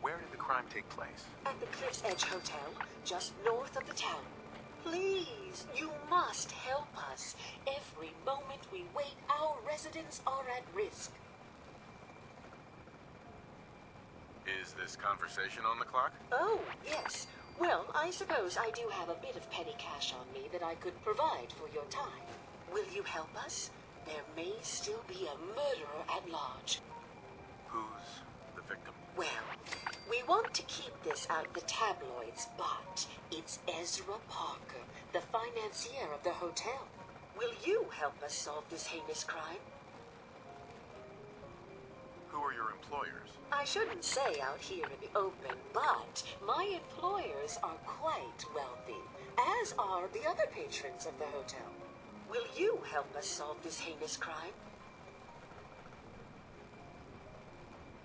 Where did the crime take place? At the Cliff's Edge Hotel, just north of the town. Please, you must help us. Every moment we wait, our residents are at risk. Is this conversation on the clock? Oh, yes. Well, I suppose I do have a bit of petty cash on me that I could provide for your time. Will you help us? There may still be a murderer at large. Who's the victim? Well, we want to keep this out of the tabloids, but it's Ezra Parker, the financier of the hotel. Will you help us solve this heinous crime? Who are your employers? I shouldn't say out here in the open, but my employers are quite wealthy, as are the other patrons of the hotel. Will you help us solve this heinous crime?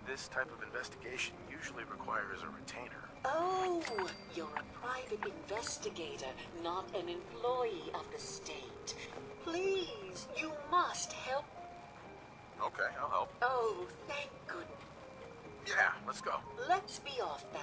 This type of investigation usually requires a retainer. Oh, you're a private investigator, not an employee of the state. Please, you must help. Okay, I'll help. Oh, thank goodness. Yeah, let's go. Let's be off then.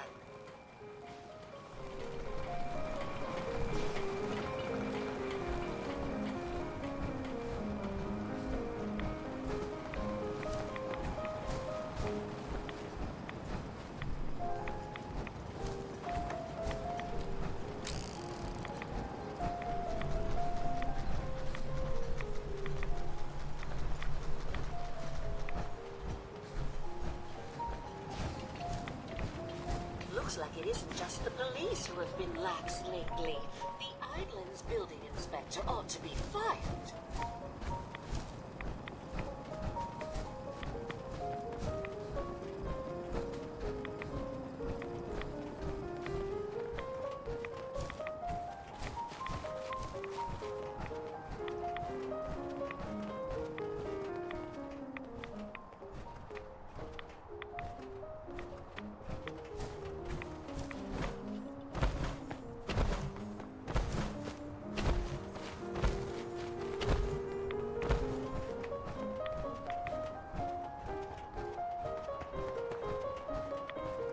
Looks like it isn't just the police who have been lax lately. The Island's building inspector ought to be fired.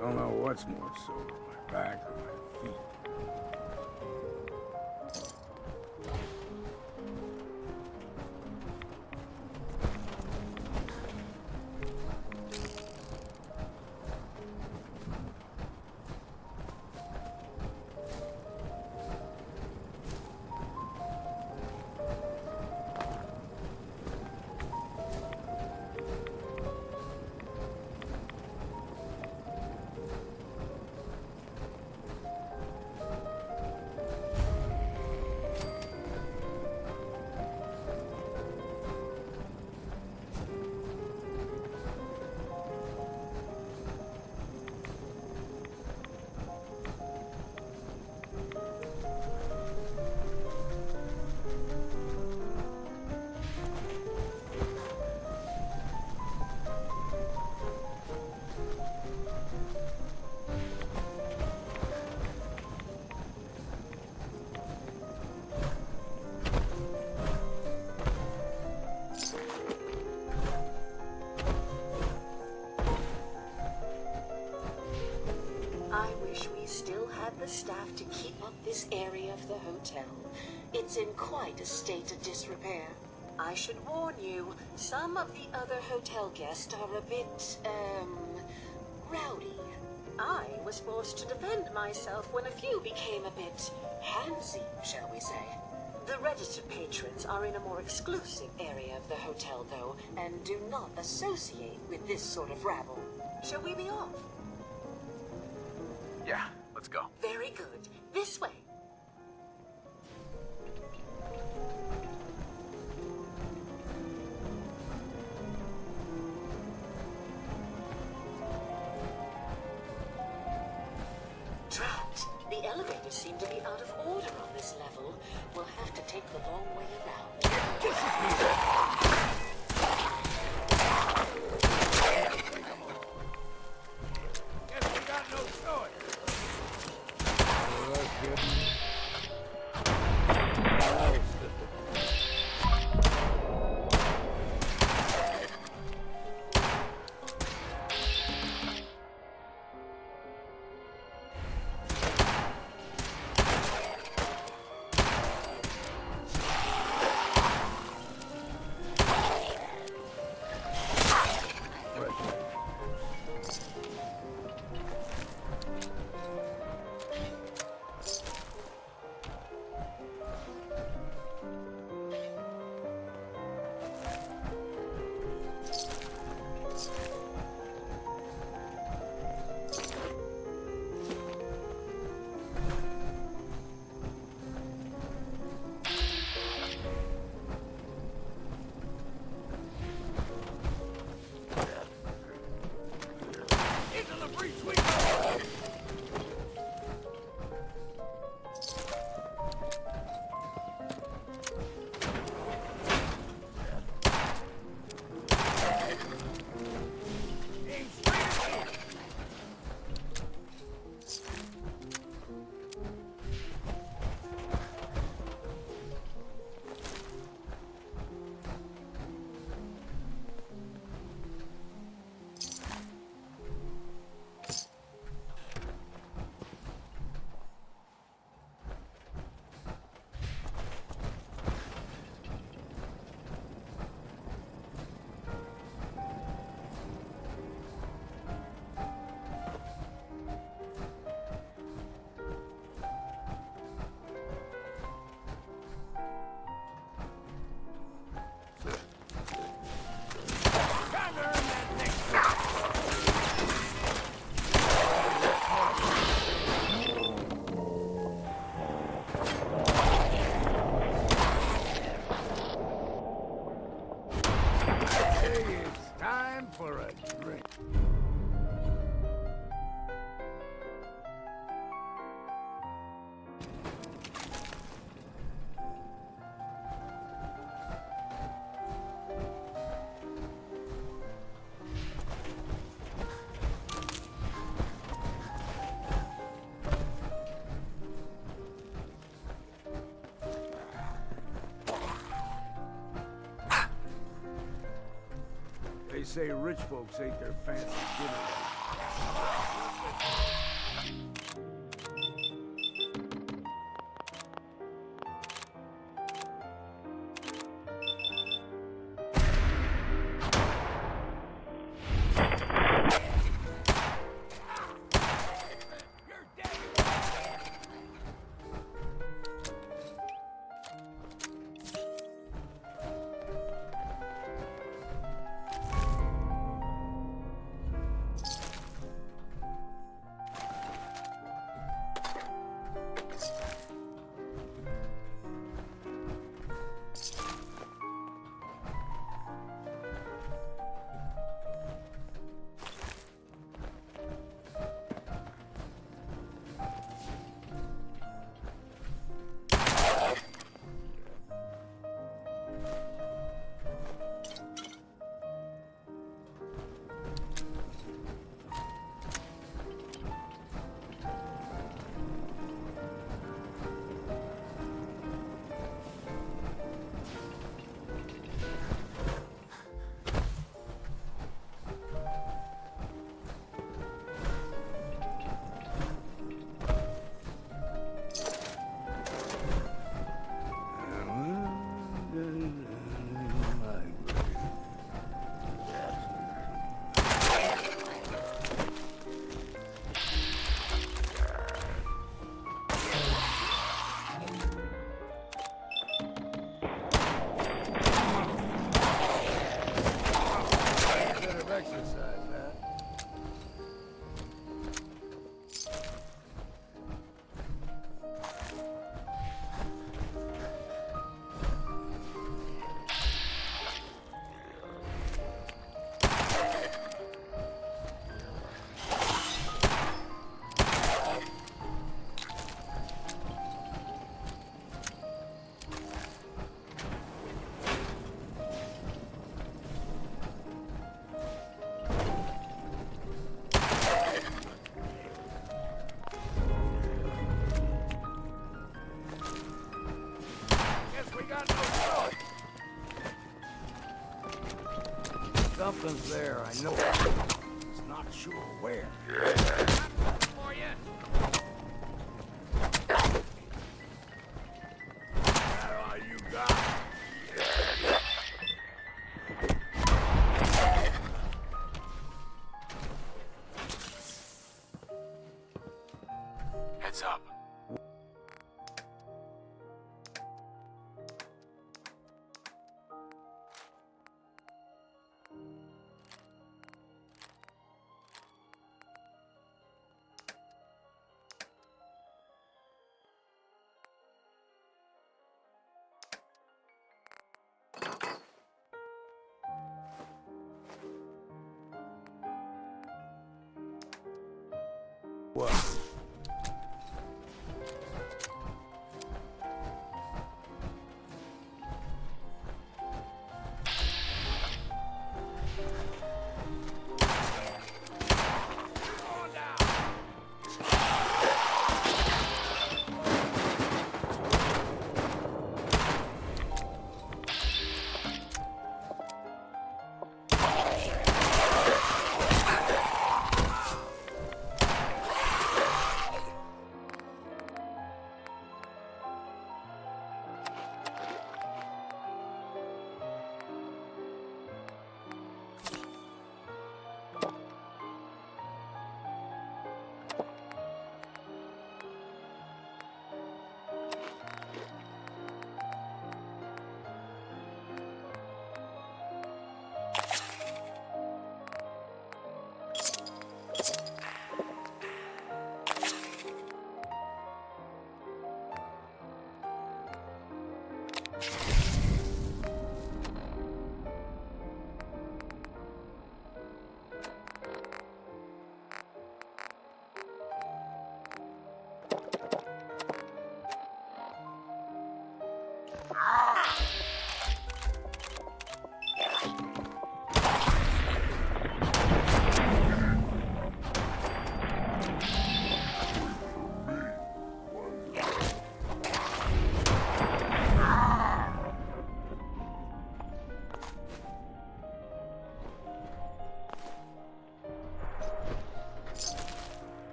Don't know what's more sore, my back or my feet. I wish we still had the staff to keep up this area of the hotel. It's in quite a state of disrepair. I should warn you, some of the other hotel guests are a bit, rowdy. I was forced to defend myself when a few became a bit handsy, shall we say. The registered patrons are in a more exclusive area of the hotel, though, and do not associate with this sort of rabble. Shall we be off? Yeah, let's go. Very good. This way. Drat. The elevators seem to be out of order on this level. We'll have to take the long way around. Guess we got no choice. that drink. They say rich folks ate their fancy dinner. Something's there, I know. Just not sure where. For you. That all you got? Heads up. What?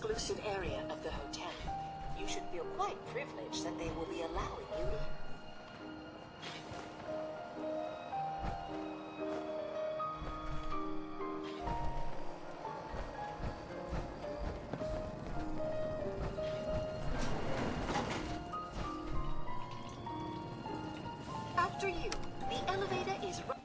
exclusive area of the hotel. You should feel quite privileged that they will be allowing you in. After you, the elevator is right.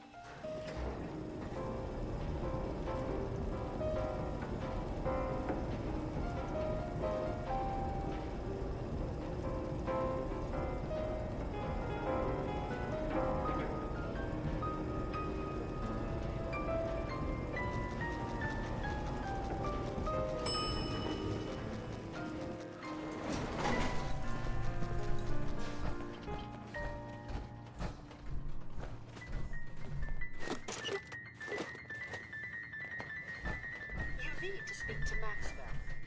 You need to speak to Maxwell.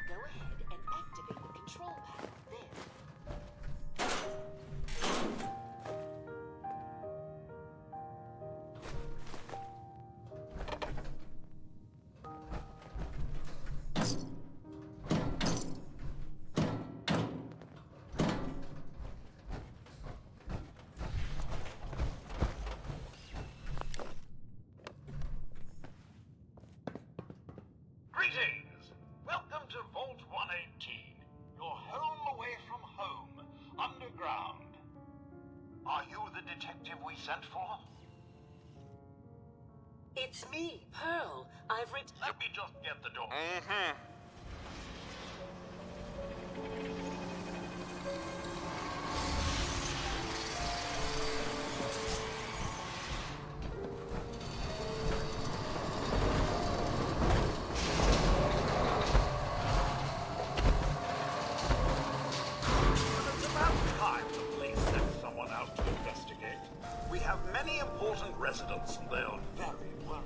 Go ahead and activate the control panel there. Greetings! Welcome to Vault 118, your home away from home, underground. Are you the detective we sent for? It's me, Pearl. I've written. Let me just get the door. It's about time the police sent someone out to investigate. We have many important residents, and they are very worried.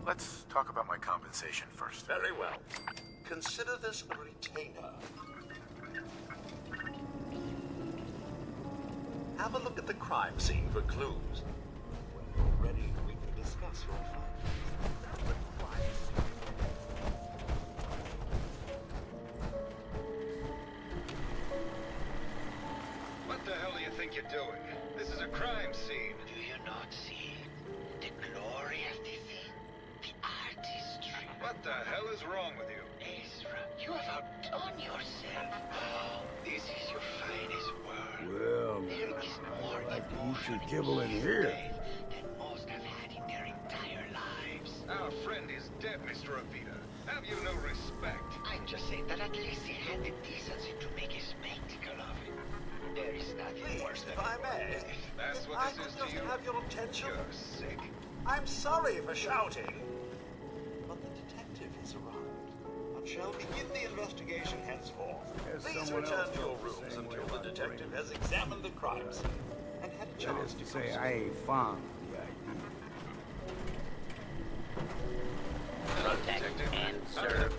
Let's talk about my compensation first. Very well. Consider this a retainer. Have a look at the crime scene for clues. When you're ready, we can discuss your findings. What the hell do you think you're doing? This is a crime scene. Do you not see the glory of the thing? The artistry. What the hell is wrong with you? Ezra, you have outdone yourself. Oh, this is your finest work. Well, There is more I like to eat your kibble in here. than most have had in their entire lives. Our friend is dead, Mr. Avita. Have you no respect? I'm just saying that at least he had the decency to make a spectacle of it. There is nothing worse Please, than if I may. That's what I this could is just to you? have your attention. You're sick. I'm sorry for shouting. But the detective has arrived and shall begin the investigation henceforth. There's Please someone return else to your felt the rooms same until way the about detective Brady. has examined the crime scene and had a That chance is to to say, consider. I ain't fond of the idea. Protect and serve.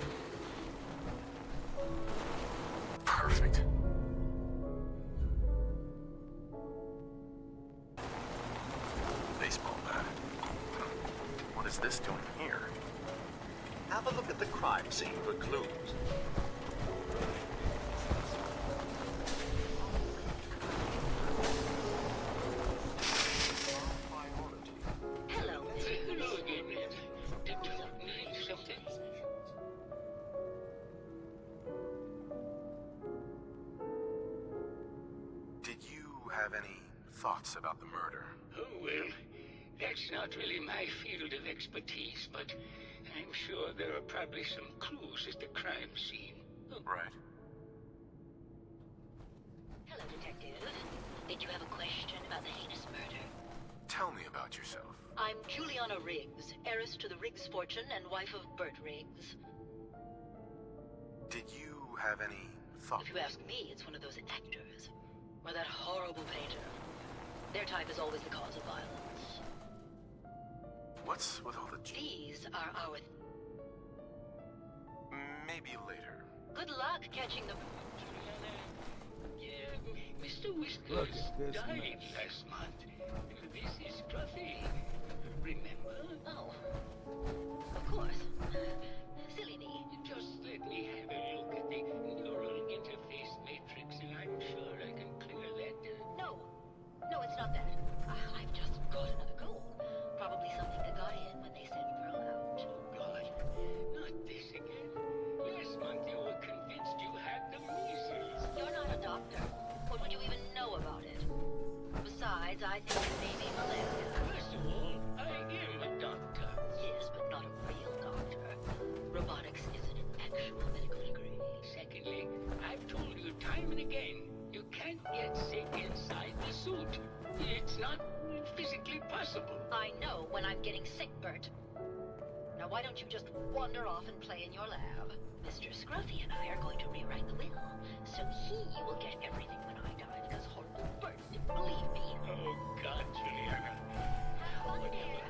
Perfect. Baseball bat. What is this doing here? Have a look at the crime scene for clues. Hello. Hello again. Did you need something? Did you have any thoughts about the murder? Oh, well, that's not really my field of expertise, but I'm sure there are probably some clues at the crime scene. Right. Hello, Detective. Did you have a question about the heinous murder? Tell me about yourself. I'm Juliana Riggs, heiress to the Riggs fortune and wife of Bert Riggs. Did you have any thoughts? If you ask me, it's one of those actors. Or that horrible painter. Their type is always the cause of violence. What's with all the... These are our... Maybe later. Good luck catching them. Mr. Whiskers Look at this died mess. last month. This is Gruffy. Remember? Oh. Of course. Besides, I think it may be malaria. First of all, I am a doctor. Yes, but not a real doctor. Robotics is an actual medical degree. Secondly, I've told you time and again, you can't get sick inside the suit. It's not physically possible. I know when I'm getting sick, Bert. Now why don't you just wander off and play in your lab? Mr. Scruffy and I are going to rewrite the will, so he will get everything when I die, because horrible Bert didn't believe me. Oh, God, Juliana. Whatever.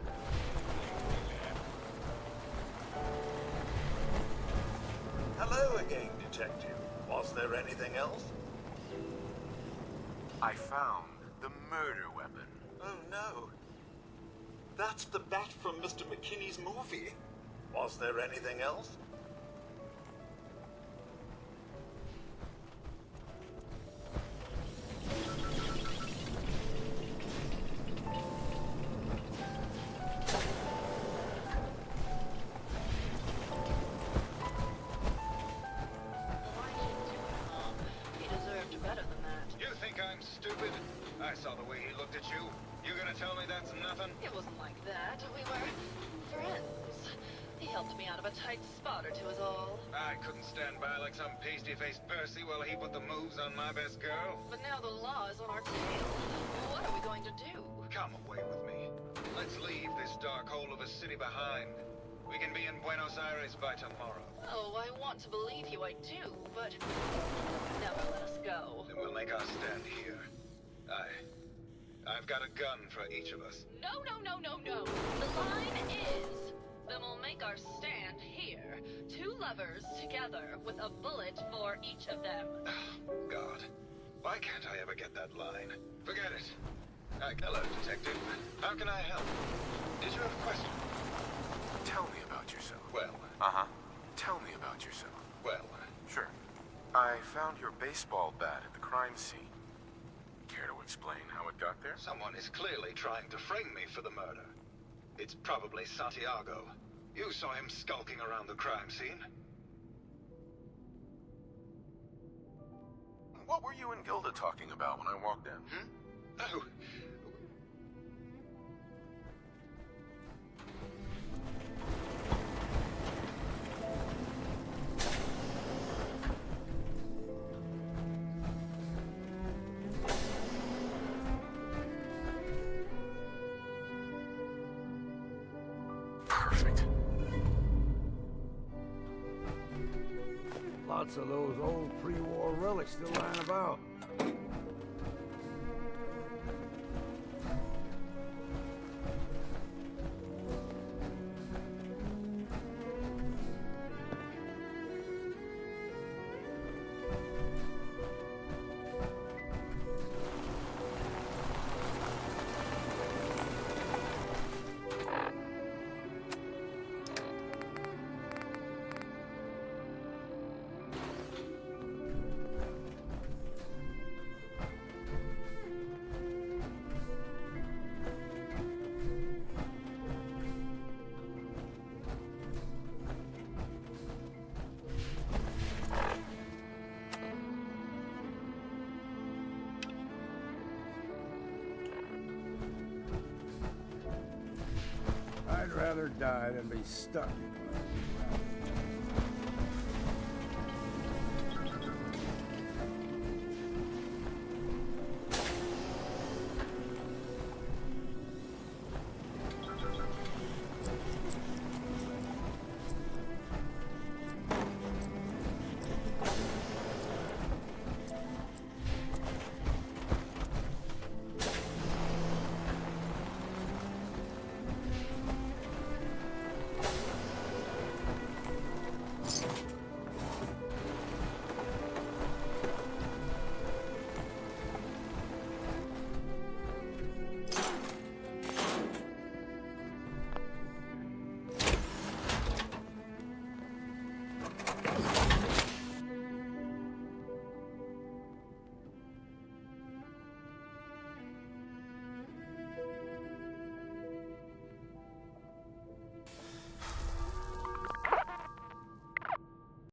Hello again, Detective. Was there anything else? I found the murder weapon. Oh no. That's the bat from Mr. McKinney's movie. Was there anything else? He deserved better than that. You think I'm stupid? I saw the way he looked at you. You gonna tell me that's nothing? It wasn't like that. We were friends. He helped me out of a tight spot or two is all. I couldn't stand by like some pasty-faced Percy while he put the moves on my best girl. But now the law is on our tail. What are we going to do? Come away with me. Let's leave this dark hole of a city behind. We can be in Buenos Aires by tomorrow. Oh, I want to believe you, I do, but never let us go. Then we'll make our stand here. I've got a gun for each of us. No, no, no, no, no. The line is, then we'll make our stand here. Two lovers together with a bullet for each of them. God, why can't I ever get that line? Forget it. Hello, Detective. How can I help? Did you have a question? Tell me about yourself. Well, Tell me about yourself. well, Sure. I found your baseball bat at the crime scene. Care to explain how it got there? someone is clearly trying to frame me for the murder. It's probably Santiago. You saw him skulking around the crime scene. What were you and Gilda talking about when I walked in? Oh, Perfect. Lots of those old pre-war relics still lying about. I'd rather die than be stuck in one.